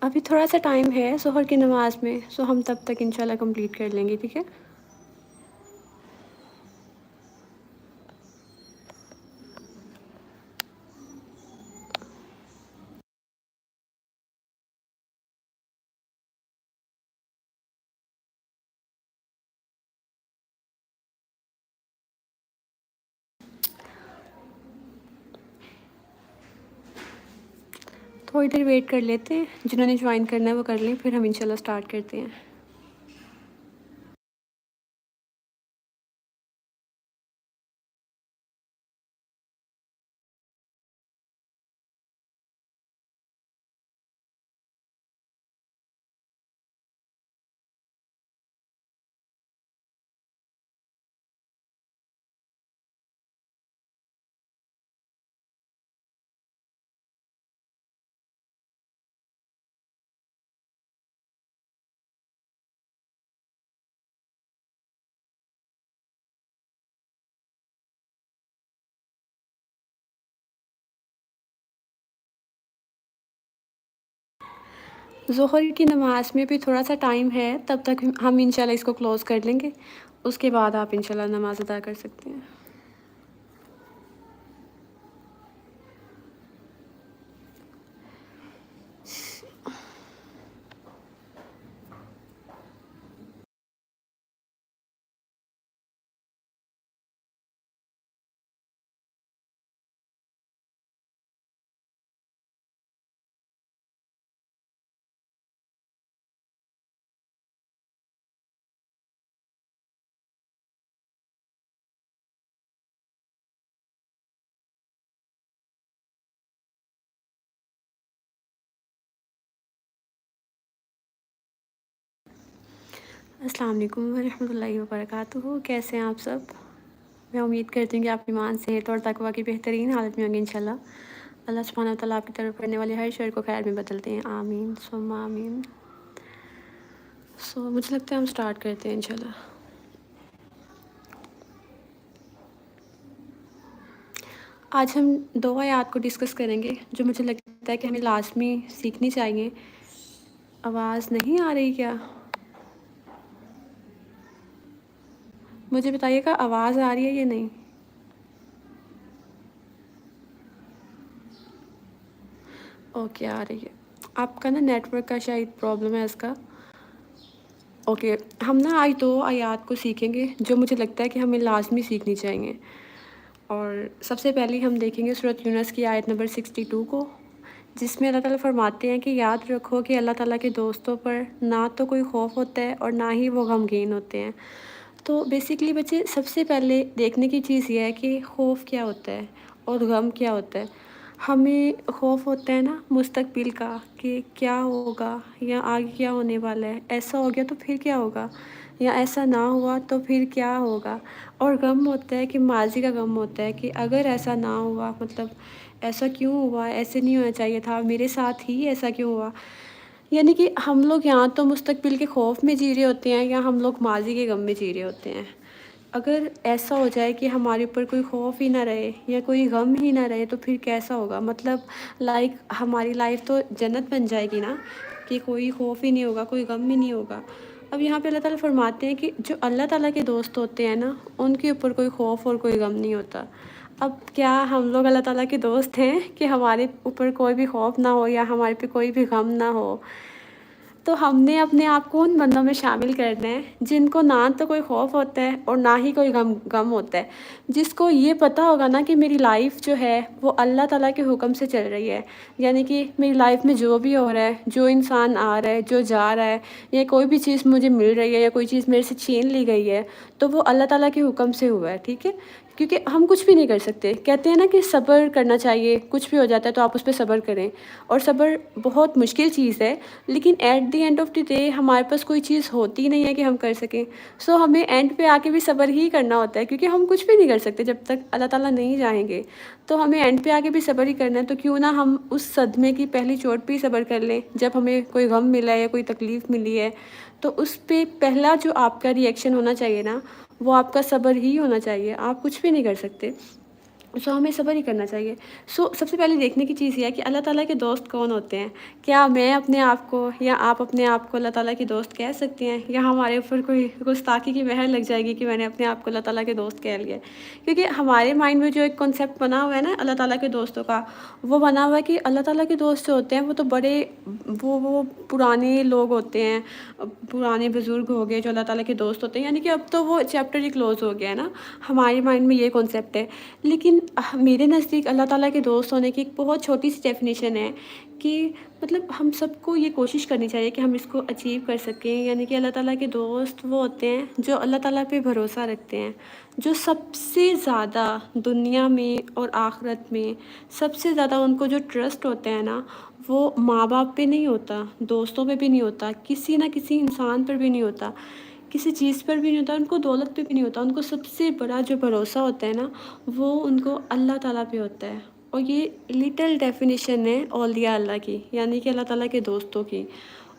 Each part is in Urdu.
ابھی تھوڑا سا ٹائم ہے ظہر کی نماز میں، سو ہم تب تک انشاءاللہ کمپلیٹ کر لیں گے، ٹھیک ہے؟ تھوڑی دیر ویٹ کر لیتے ہیں، جنہوں نے جوائن کرنا ہے وہ کر لیں، پھر ہم انشاءاللہ اسٹارٹ کرتے ہیں۔ ظہر کی نماز میں بھی تھوڑا سا ٹائم ہے، تب تک ہم انشاءاللہ اس کو کلوز کر لیں گے، اس کے بعد آپ انشاءاللہ نماز ادا کر سکتے ہیں۔ السلام علیکم ورحمۃ اللہ وبرکاتہ، کیسے ہیں آپ سب؟ میں امید کرتی ہوں کہ آپ ایمان صحت اور تقویٰ کی بہترین حالت میں ہوں گے انشاءاللہ۔ اللہ سبحانہ و تعالیٰ آپ کی طرف کرنے والے ہر شر کو خیر میں بدلتے ہیں، آمین ثم آمین۔ مجھے لگتا ہے ہم سٹارٹ کرتے ہیں انشاءاللہ۔ آج ہم 2 آیات کو ڈسکس کریں گے جو مجھے لگتا ہے کہ ہمیں لازمی سیکھنی چاہیے۔ آواز نہیں آ رہی کیا؟ مجھے بتائیے گا آواز آ رہی ہے یا نہیں؟ اوکے، آ رہی ہے۔ آپ کا نا نیٹ ورک کا شاید پرابلم ہے اس کا۔ اوکے، ہم نا آج 2 آیات کو سیکھیں گے جو مجھے لگتا ہے کہ ہمیں لازمی سیکھنی چاہیے۔ اور سب سے پہلے ہم دیکھیں گے سورۃ یونس کی آیت نمبر 62 کو، جس میں اللہ تعالیٰ فرماتے ہیں کہ یاد رکھو کہ اللہ تعالیٰ کے دوستوں پر نہ تو کوئی خوف ہوتا ہے اور نہ ہی وہ غمگین ہوتے ہیں۔ تو بیسیکلی بچے، سب سے پہلے دیکھنے کی چیز یہ ہے کہ خوف کیا ہوتا ہے اور غم کیا ہوتا ہے۔ ہمیں خوف ہوتا ہے نا مستقبل کا، کہ کیا ہوگا یا آگے کیا ہونے والا ہے، ایسا ہو گیا تو پھر کیا ہوگا، یا ایسا نہ ہوا تو پھر کیا ہوگا۔ اور غم ہوتا ہے کہ ماضی کا غم ہوتا ہے کہ اگر ایسا نہ ہوا، مطلب ایسا کیوں ہوا، ایسے نہیں ہونا چاہیے تھا، میرے ساتھ ہی ایسا کیوں ہوا۔ یعنی کہ ہم لوگ یہاں تو مستقبل کے خوف میں جی رہے ہوتے ہیں یا ہم لوگ ماضی کے غم میں جی رہے ہوتے ہیں۔ اگر ایسا ہو جائے کہ ہمارے اوپر کوئی خوف ہی نہ رہے یا کوئی غم ہی نہ رہے تو پھر کیسا ہوگا؟ مطلب ہماری لائف تو جنت بن جائے گی نا، کہ کوئی خوف ہی نہیں ہوگا، کوئی غم ہی نہیں ہوگا۔ اب یہاں پہ اللہ تعالیٰ فرماتے ہیں کہ جو اللہ تعالیٰ کے دوست ہوتے ہیں نا، ان کے اوپر کوئی خوف اور کوئی غم نہیں ہوتا۔ اب کیا ہم لوگ اللہ تعالیٰ کے دوست ہیں کہ ہمارے اوپر کوئی بھی خوف نہ ہو یا ہمارے پہ کوئی بھی غم نہ ہو؟ تو ہم نے اپنے آپ کو ان بندوں میں شامل کرنا ہے جن کو نہ تو کوئی خوف ہوتا ہے اور نہ ہی کوئی غم ہوتا ہے، جس کو یہ پتہ ہوگا نا کہ میری لائف جو ہے وہ اللہ تعالیٰ کے حکم سے چل رہی ہے۔ یعنی کہ میری لائف میں جو بھی ہو رہا ہے، جو انسان آ رہا ہے، جو جا رہا ہے، یا کوئی بھی چیز مجھے مل رہی ہے یا کوئی چیز میرے سے چھین لی گئی ہے، تو وہ اللہ تعالیٰ کے حکم سے ہوا ہے، ٹھیک ہے؟ کیونکہ ہم کچھ بھی نہیں کر سکتے۔ کہتے ہیں نا کہ صبر کرنا چاہیے، کچھ بھی ہو جاتا ہے تو آپ اس پہ صبر کریں، اور صبر بہت مشکل چیز ہے، لیکن at the end of the day ہمارے پاس کوئی چیز ہوتی نہیں ہے کہ ہم کر سکیں۔ ہمیں اینڈ پہ آ کے بھی صبر ہی کرنا ہوتا ہے، کیونکہ ہم کچھ بھی نہیں کر سکتے جب تک اللہ تعالیٰ نہیں چاہیں گے۔ تو ہمیں اینڈ پہ آ کے بھی صبر ہی کرنا ہے، تو کیوں نہ ہم اس صدمے کی پہلی چوٹ پہ ہی صبر کر لیں۔ جب ہمیں کوئی غم ملا ہے یا کوئی تکلیف ملی ہے تو اس پہ پہلا جو آپ کا ری ایکشن ہونا چاہیے نا، وہ آپ کا صبر ہی ہونا چاہیے۔ آپ کچھ بھی نہیں کر سکتے۔ سو ہمیں صبر ہی کرنا چاہیے۔ سب سے پہلے دیکھنے کی چیز یہ ہے کہ اللہ تعالیٰ کے دوست کون ہوتے ہیں؟ کیا میں اپنے آپ کو یا آپ اپنے آپ کو اللہ تعالیٰ کے دوست کہہ سکتے ہیں؟ یا ہمارے اوپر کوئی گستاخی کی مہر لگ جائے گی کہ میں نے اپنے آپ کو اللہ تعالیٰ کے دوست کہہ لیا ہے؟ کیونکہ ہمارے مائنڈ میں جو ایک کنسیپٹ بنا ہوا ہے نا اللہ تعالیٰ کے دوستوں کا، وہ بنا ہوا ہے کہ اللہ تعالیٰ کے دوست جو ہوتے ہیں وہ تو بڑے وہ پرانے لوگ ہوتے ہیں، پرانے بزرگ ہو گئے جو اللہ تعالیٰ کے دوست ہوتے ہیں، یعنی کہ اب تو وہ چیپٹر ہی کلوز ہو گیا ہے نا، ہمارے مائنڈ میں یہ کنسیپٹ ہے۔ لیکن میرے نزدیک اللہ تعالیٰ کے دوست ہونے کی ایک بہت چھوٹی سی ڈیفینیشن ہے کہ مطلب ہم سب کو یہ کوشش کرنی چاہیے کہ ہم اس کو اچیو کر سکیں، یعنی کہ اللہ تعالیٰ کے دوست وہ ہوتے ہیں جو اللہ تعالیٰ پہ بھروسہ رکھتے ہیں، جو سب سے زیادہ دنیا میں اور آخرت میں سب سے زیادہ ان کو جو ٹرسٹ ہوتا ہے نا، وہ ماں باپ پہ نہیں ہوتا، دوستوں پہ بھی نہیں ہوتا، کسی نہ کسی انسان پر بھی نہیں ہوتا، کسی چیز پر بھی نہیں ہوتا، ان کو دولت پہ بھی نہیں ہوتا، ان کو سب سے بڑا جو بھروسہ ہوتا ہے نا وہ ان کو اللہ تعالیٰ پہ ہوتا ہے۔ اور یہ لٹل ڈیفینیشن ہے اولیاء اللہ کی، یعنی کہ اللہ تعالیٰ کے دوستوں کی۔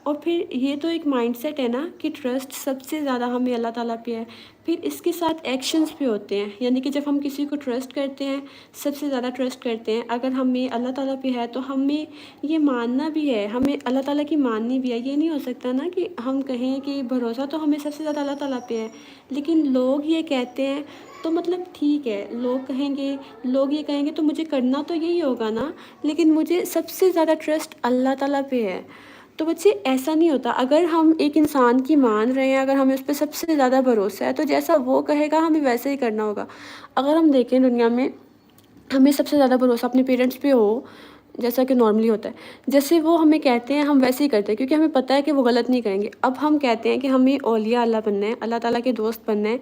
اور پھر یہ تو ایک مائنڈ سیٹ ہے نا کہ ٹرسٹ سب سے زیادہ ہمیں اللہ تعالیٰ پہ ہے، پھر اس کے ساتھ ایکشنز بھی ہوتے ہیں، یعنی کہ جب ہم کسی کو ٹرسٹ کرتے ہیں، سب سے زیادہ ٹرسٹ کرتے ہیں، اگر ہمیں اللہ تعالیٰ پہ ہے تو ہمیں یہ ماننا بھی ہے، ہمیں اللہ تعالیٰ کی ماننی بھی ہے۔ یہ نہیں ہو سکتا نا کہ ہم کہیں کہ بھروسہ تو ہمیں سب سے زیادہ اللہ تعالیٰ پہ ہے، لیکن لوگ یہ کہتے ہیں تو مطلب ٹھیک ہے، لوگ یہ کہیں گے تو مجھے کرنا تو یہی ہوگا نا، لیکن مجھے سب سے زیادہ ٹرسٹ اللہ تعالیٰ پہ ہے۔ تو بچے ایسا نہیں ہوتا، اگر ہم ایک انسان کی مان رہے ہیں، اگر ہمیں اس پہ سب سے زیادہ بھروسہ ہے تو جیسا وہ کہے گا ہمیں ویسے ہی کرنا ہوگا۔ اگر ہم دیکھیں دنیا میں ہمیں سب سے زیادہ بھروسہ اپنے پیرنٹس پہ ہو، جیسا کہ نارملی ہوتا ہے، جیسے وہ ہمیں کہتے ہیں ہم ویسے ہی کرتے ہیں، کیونکہ ہمیں پتہ ہے کہ وہ غلط نہیں کریں گے۔ اب ہم کہتے ہیں کہ ہمیں اولیاء اللہ بننا ہے، اللہ تعالیٰ کے دوست بننا ہے،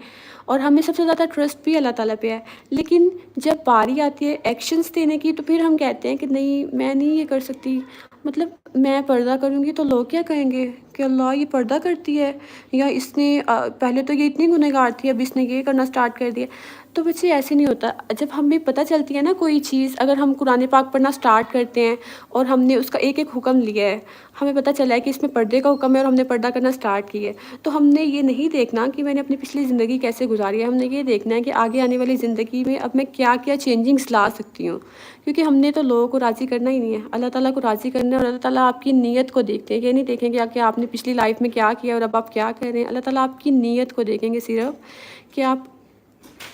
اور ہمیں سب سے زیادہ ٹرسٹ بھی اللہ تعالیٰ پہ ہے، لیکن جب باری آتی ہے ایکشنز دینے کی تو پھر ہم کہتے ہیں کہ نہیں میں نہیں یہ کر سکتی، مطلب میں پردہ کروں گی تو لوگ کیا کہیں گے کہ اللہ یہ پردہ کرتی ہے، یا اس نے پہلے تو یہ اتنی گنہگار تھی اب اس نے یہ کرنا سٹارٹ کر دیا۔ تو بچے ایسے نہیں ہوتا، جب ہمیں پتہ چلتی ہے نا کوئی چیز، اگر ہم قرآن پاک پڑھنا سٹارٹ کرتے ہیں اور ہم نے اس کا ایک ایک حکم لیا ہے، ہمیں پتہ چلا ہے کہ اس میں پردے کا حکم ہے اور ہم نے پردہ کرنا سٹارٹ کیا ہے، تو ہم نے یہ نہیں دیکھنا کہ میں نے اپنی پچھلی زندگی کیسے گزاری ہے، ہم نے یہ دیکھنا ہے کہ آگے آنے والی زندگی میں اب میں کیا کیا چینجنگس لا سکتی ہوں، کیونکہ ہم نے تو لوگوں کو راضی کرنا ہی نہیں ہے، اللہ تعالیٰ کو راضی کرنا ہے، اور اللہ تعالیٰ آپ کی نیت کو دیکھتے ہیں، یہ نہیں دیکھیں گے کہ آپ نے پچھلی لائف میں کیا کیا اور اب آپ کیا کر رہے ہیں، اللہ تعالیٰ آپ کی نیت کو دیکھیں گے صرف کہ آپ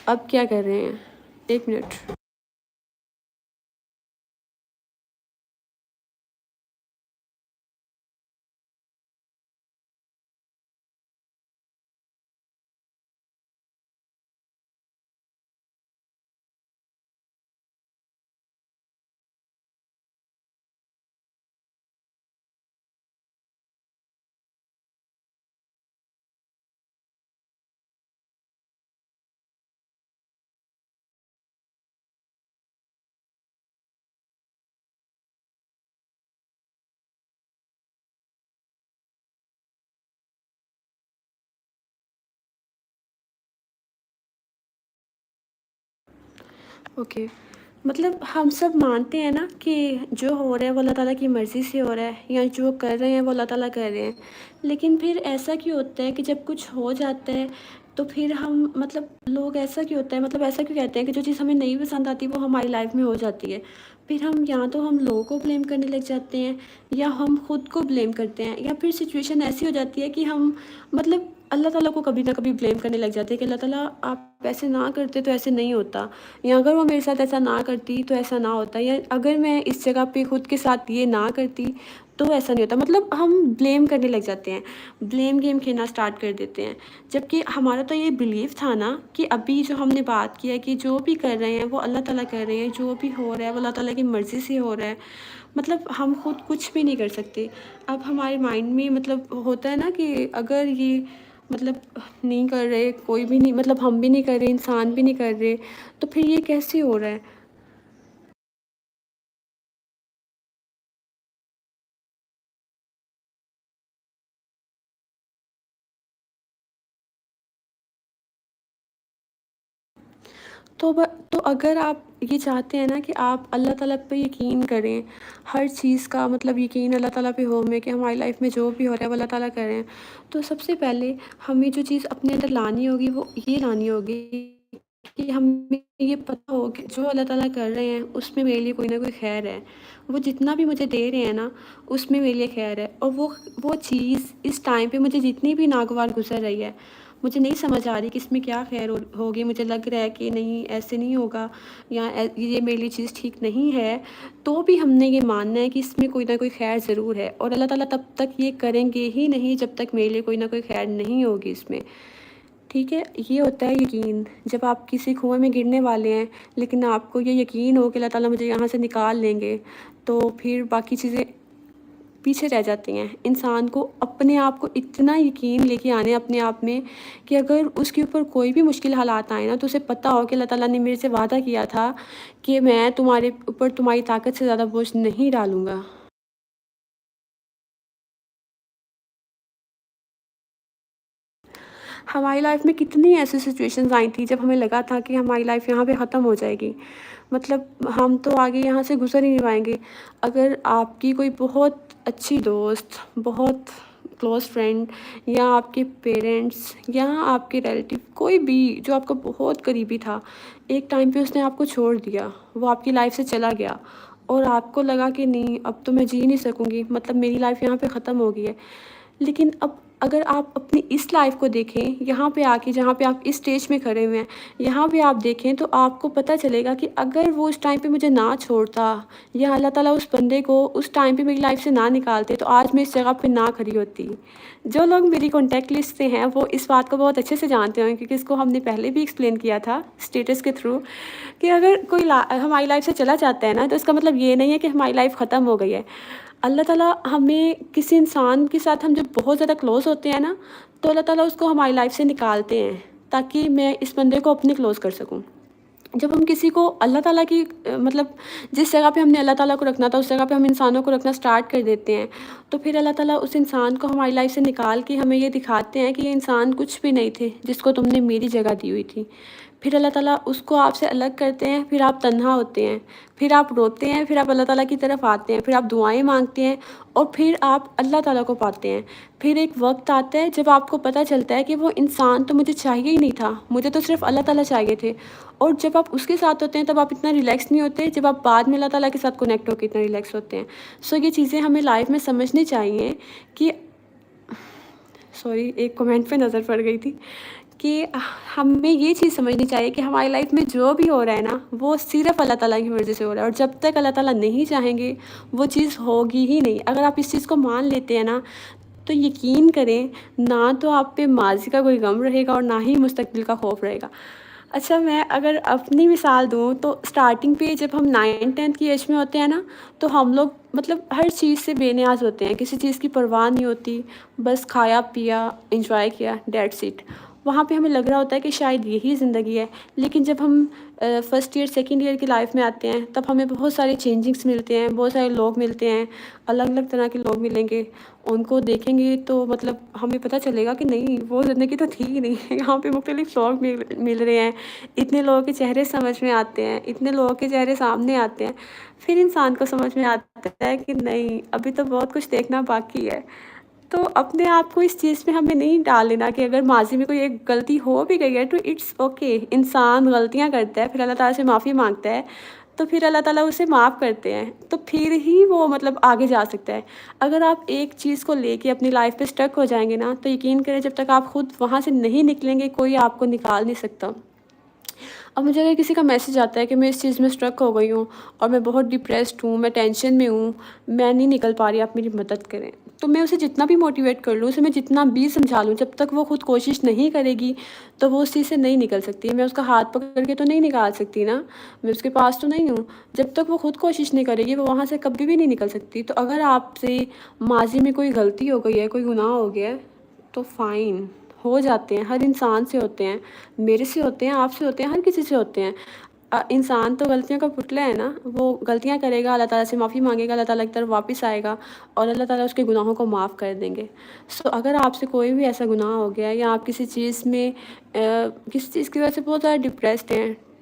اب کیا کر رہے ہیں۔ ایک منٹ۔ اوکے، مطلب ہم سب مانتے ہیں نا کہ جو ہو رہا ہے وہ اللہ تعالیٰ کی مرضی سے ہو رہا ہے، یا جو کر رہے ہیں وہ اللہ تعالیٰ کر رہے ہیں، لیکن پھر ایسا کیوں ہوتا ہے کہ جب کچھ ہو جاتا ہے تو پھر ہم مطلب لوگ ایسا کیوں ہوتا ہے، مطلب ایسا کیوں کہتے ہیں کہ جو چیز ہمیں نہیں پسند آتی وہ ہماری لائف میں ہو جاتی ہے، پھر ہم یا تو ہم لوگوں کو بلیم کرنے لگ جاتے ہیں یا ہم خود کو بلیم کرتے ہیں، یا پھر سچویشن ایسی ہو جاتی ہے کہ ہم مطلب اللہ تعالیٰ کو کبھی نہ کبھی بلیم کرنے لگ جاتے ہیں کہ اللہ تعالیٰ آپ ایسے نہ کرتے تو ایسے نہیں ہوتا، یا اگر وہ میرے ساتھ ایسا نہ کرتی تو ایسا نہ ہوتا، یا اگر میں اس جگہ پہ خود کے ساتھ یہ نہ کرتی تو ایسا نہیں ہوتا، مطلب ہم بلیم کرنے لگ جاتے ہیں، بلیم گیم کھیلنا سٹارٹ کر دیتے ہیں، جبکہ ہمارا تو یہ بلیف تھا نا کہ ابھی جو ہم نے بات کیا کہ جو بھی کر رہے ہیں وہ اللہ تعالیٰ کر رہے ہیں، جو بھی ہو رہا ہے وہ اللہ تعالیٰ کی مرضی سے ہو رہا ہے، مطلب ہم خود کچھ بھی نہیں کر سکتے۔ اب ہمارے مائنڈ میں مطلب ہوتا ہے نا کہ اگر یہ مطلب نہیں کر رہے، کوئی بھی نہیں، مطلب ہم بھی نہیں کر رہے، انسان بھی نہیں کر رہے، تو پھر یہ کیسے ہو رہا ہے؟ تو اگر آپ یہ چاہتے ہیں نا کہ آپ اللہ تعالیٰ پہ یقین کریں، ہر چیز کا مطلب یقین اللہ تعالیٰ پہ ہو، میں کہ ہماری لائف میں جو بھی ہو رہا ہے وہ اللہ تعالیٰ کر رہے ہیں، تو سب سے پہلے ہمیں جو چیز اپنے اندر لانی ہوگی وہ یہ لانی ہوگی کہ ہمیں یہ پتہ ہو کہ جو اللہ تعالیٰ کر رہے ہیں اس میں میرے لیے کوئی نہ کوئی خیر ہے، وہ جتنا بھی مجھے دے رہے ہیں نا اس میں میرے لیے خیر ہے، اور وہ چیز اس ٹائم پہ مجھے جتنی بھی ناگوار گزر رہی ہے، مجھے نہیں سمجھ آ رہی کہ اس میں کیا خیر ہوگی، مجھے لگ رہا ہے کہ نہیں ایسے نہیں ہوگا، یا یہ میرے لیے چیز ٹھیک نہیں ہے، تو بھی ہم نے یہ ماننا ہے کہ اس میں کوئی نہ کوئی خیر ضرور ہے، اور اللہ تعالیٰ تب تک یہ کریں گے ہی نہیں جب تک میرے لیے کوئی نہ کوئی خیر نہیں ہوگی اس میں، ٹھیک ہے؟ یہ ہوتا ہے یقین، جب آپ کسی کنویں میں گرنے والے ہیں لیکن آپ کو یہ یقین ہو کہ اللہ تعالیٰ مجھے یہاں سے نکال لیں گے، تو پھر باقی چیزیں پیچھے رہ جاتی ہیں۔ انسان کو اپنے آپ کو اتنا یقین لے کے آنے اپنے آپ میں کہ اگر اس کے اوپر کوئی بھی مشکل حالات آئے نا تو اسے پتہ ہو کہ اللہ تعالیٰ نے میرے سے وعدہ کیا تھا کہ میں تمہارے اوپر تمہاری طاقت سے زیادہ بوجھ نہیں ڈالوں گا۔ ہماری لائف میں کتنی ایسی سچویشنز آئی تھیں جب ہمیں لگا تھا کہ ہماری لائف یہاں پہ ختم ہو جائے گی، مطلب ہم تو آگے یہاں سے گزر ہی نہیں پائیں گے۔ اگر آپ کی کوئی بہت اچھی دوست، بہت کلوز فرینڈ، یا آپ کے پیرنٹس، یا آپ کے ریلیٹیو، کوئی بھی جو آپ کا بہت قریبی تھا، ایک ٹائم پہ اس نے آپ کو چھوڑ دیا، وہ آپ کی لائف سے چلا گیا، اور آپ کو لگا کہ نہیں اب تو میں جی نہیں سکوں گی، مطلب میری لائف یہاں پہ ختم ہو گئی ہے۔ لیکن اب اگر آپ اپنی اس لائف کو دیکھیں، یہاں پہ آ کے جہاں پہ آپ اس اسٹیج میں کھڑے ہوئے ہیں، یہاں پہ آپ دیکھیں تو آپ کو پتہ چلے گا کہ اگر وہ اس ٹائم پہ مجھے نہ چھوڑتا، یا اللہ تعالیٰ اس بندے کو اس ٹائم پہ میری لائف سے نہ نکالتے، تو آج میں اس جگہ پہ نہ کھڑی ہوتی۔ جو لوگ میری کانٹیکٹ لسٹ سے ہیں وہ اس بات کو بہت اچھے سے جانتے ہیں، کیونکہ اس کو ہم نے پہلے بھی ایکسپلین کیا تھا اسٹیٹس کے تھرو، کہ اگر کوئی ہماری لائف سے چلا جاتا ہے نا تو اس کا مطلب یہ نہیں ہے کہ ہماری لائف ختم ہو گئی ہے۔ اللہ تعالیٰ ہمیں کسی انسان کے ساتھ ہم جب بہت زیادہ کلوز ہوتے ہیں نا تو اللہ تعالیٰ اس کو ہماری لائف سے نکالتے ہیں تاکہ میں اس بندے کو اپنے کلوز کر سکوں۔ جب ہم کسی کو اللہ تعالیٰ کی مطلب جس جگہ پہ ہم نے اللہ تعالیٰ کو رکھنا تھا اس جگہ پہ ہم انسانوں کو رکھنا سٹارٹ کر دیتے ہیں، تو پھر اللہ تعالیٰ اس انسان کو ہماری لائف سے نکال کے ہمیں یہ دکھاتے ہیں کہ یہ انسان کچھ بھی نہیں تھے جس کو تم نے میری جگہ دی ہوئی تھی۔ پھر اللہ تعالیٰ اس کو آپ سے الگ کرتے ہیں، پھر آپ تنہا ہوتے ہیں، پھر آپ روتے ہیں، پھر آپ اللہ تعالیٰ کی طرف آتے ہیں، پھر آپ دعائیں مانگتے ہیں، اور پھر آپ اللہ تعالیٰ کو پاتے ہیں۔ پھر ایک وقت آتا ہے جب آپ کو پتہ چلتا ہے کہ وہ انسان تو مجھے چاہیے ہی نہیں تھا، مجھے تو صرف اللہ تعالیٰ چاہیے تھے، اور جب آپ اس کے ساتھ ہوتے ہیں تب آپ اتنا ریلیکس نہیں ہوتے جب آپ بعد میں اللہ تعالیٰ کے ساتھ کنیکٹ ہو کے اتنا ریلیکس ہوتے ہیں۔ سو یہ چیزیں ہمیں لائف میں سمجھنی چاہیے کہ ایک کمنٹ پہ نظر پڑ گئی تھی کہ ہمیں یہ چیز سمجھنی چاہیے کہ ہماری لائف میں جو بھی ہو رہا ہے نا وہ صرف اللہ تعالیٰ کی مرضی سے ہو رہا ہے، اور جب تک اللہ تعالیٰ نہیں چاہیں گے وہ چیز ہوگی ہی نہیں۔ اگر آپ اس چیز کو مان لیتے ہیں نا تو یقین کریں، نہ تو آپ پہ ماضی کا کوئی غم رہے گا اور نہ ہی مستقبل کا خوف رہے گا۔ اچھا، میں اگر اپنی مثال دوں تو اسٹارٹنگ پہ جب ہم 9-10 کی ایج میں ہوتے ہیں نا تو ہم لوگ مطلب ہر چیز سے بے نیاز ہوتے ہیں، کسی چیز کی پرواہ نہیں ہوتی، بس کھایا پیا انجوائے کیا، دیٹس اٹ۔ وہاں پہ ہمیں لگ رہا ہوتا ہے کہ شاید یہی زندگی ہے، لیکن جب ہم فرسٹ ایئر سیکنڈ ایئر کی لائف میں آتے ہیں تب ہمیں بہت سارے چینجنگس ملتے ہیں، بہت سارے لوگ ملتے ہیں، الگ الگ طرح کے لوگ ملیں گے، ان کو دیکھیں گے تو مطلب ہمیں پتہ چلے گا کہ نہیں وہ زندگی تو تھی ہی نہیں۔ یہاں پہ مختلف لوگ مل رہے ہیں، اتنے لوگوں کے چہرے سمجھ میں آتے ہیں، اتنے لوگوں کے چہرے سامنے آتے ہیں، پھر انسان کو سمجھ میں آتا ہے کہ نہیں ابھی تو بہت کچھ دیکھنا باقی ہے۔ تو اپنے آپ کو اس چیز میں ہمیں نہیں ڈال لینا کہ اگر ماضی میں کوئی ایک غلطی ہو بھی گئی ہے تو اٹس اوکے، انسان غلطیاں کرتا ہے، پھر اللہ تعالیٰ سے معافی مانگتا ہے، تو پھر اللہ تعالیٰ اسے معاف کرتے ہیں، تو پھر ہی وہ مطلب آگے جا سکتا ہے۔ اگر آپ ایک چیز کو لے کے اپنی لائف پہ اسٹک ہو جائیں گے نا تو یقین کریں جب تک آپ خود وہاں سے نہیں نکلیں گے کوئی آپ کو نکال نہیں سکتا۔ اب مجھے اگر کسی کا میسج آتا ہے کہ میں اس چیز میں اسٹرک ہو گئی ہوں اور میں بہت ڈپریسڈ ہوں، میں ٹینشن میں ہوں، میں نہیں نکل پا رہی، آپ میری مدد کریں، تو میں اسے جتنا بھی موٹیویٹ کر لوں، اسے میں جتنا بھی سمجھا لوں، جب تک وہ خود کوشش نہیں کرے گی تو وہ اس چیز سے نہیں نکل سکتی۔ میں اس کا ہاتھ پکڑ کے تو نہیں نکال سکتی نا، میں اس کے پاس تو نہیں ہوں، جب تک وہ خود کوشش نہیں کرے گی وہ وہاں سے کبھی بھی نہیں نکل سکتی۔ تو اگر آپ سے ماضی میں کوئی غلطی ہو گئی ہے، کوئی گناہ ہو گیا ہے تو فائن، ہو جاتے ہیں، ہر انسان سے ہوتے ہیں، میرے سے ہوتے ہیں، آپ سے ہوتے ہیں، ہر کسی سے ہوتے ہیں۔ انسان تو غلطیوں کا پتلا ہے نا، وہ غلطیاں کرے گا، اللہ تعالیٰ سے معافی مانگے گا، اللہ تعالیٰ کی طرف واپس آئے گا اور اللہ تعالیٰ اس کے گناہوں کو معاف کر دیں گے۔ سو اگر آپ سے کوئی بھی ایسا گناہ ہو گیا ہے یا آپ کسی چیز میں کسی چیز کی وجہ سے بہت زیادہ ڈپریسڈ ہیں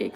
1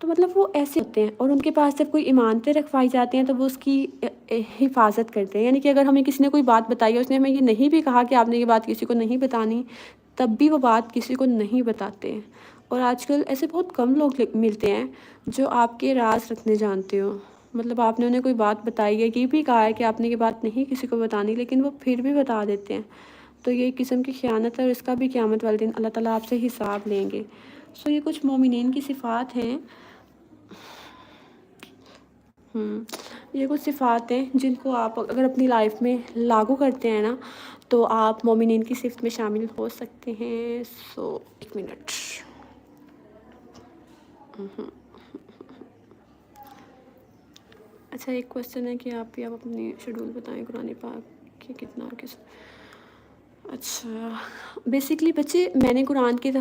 تو مطلب وہ ایسے ہوتے ہیں، اور ان کے پاس جب کوئی امانتیں رکھوائی جاتی ہیں تو وہ اس کی حفاظت کرتے ہیں، یعنی کہ اگر ہمیں کسی نے کوئی بات بتائی ہے، اس نے ہمیں یہ نہیں بھی کہا کہ آپ نے یہ بات کسی کو نہیں بتانی، تب بھی وہ بات کسی کو نہیں بتاتے ہیں۔ اور آج کل ایسے بہت کم لوگ ملتے ہیں جو آپ کے راز رکھنے جانتے ہو، مطلب آپ نے انہیں کوئی بات بتائی ہے، یہ بھی کہا ہے کہ آپ نے یہ بات نہیں کسی کو بتانی، لیکن وہ پھر بھی بتا دیتے ہیں۔ تو یہ ایک قسم کی خیانت ہے، اور اس کا بھی قیامت والے دن اللہ تعالیٰ آپ سے حساب لیں گے۔ یہ کچھ مومنین کی صفات ہیں۔ یہ کچھ صفات ہیں جن کو آپ اگر اپنی لائف میں لاگو کرتے ہیں نا، تو آپ مومنین کی صفت میں شامل ہو سکتے ہیں۔ ایک منٹ۔ اچھا، ایک کوشچن ہے کہ آپ اپنی شیڈول بتائیں قرآن پاک کی کتنا اور کس۔ اچھا، بیسکلی بچے میں نے قرآن کی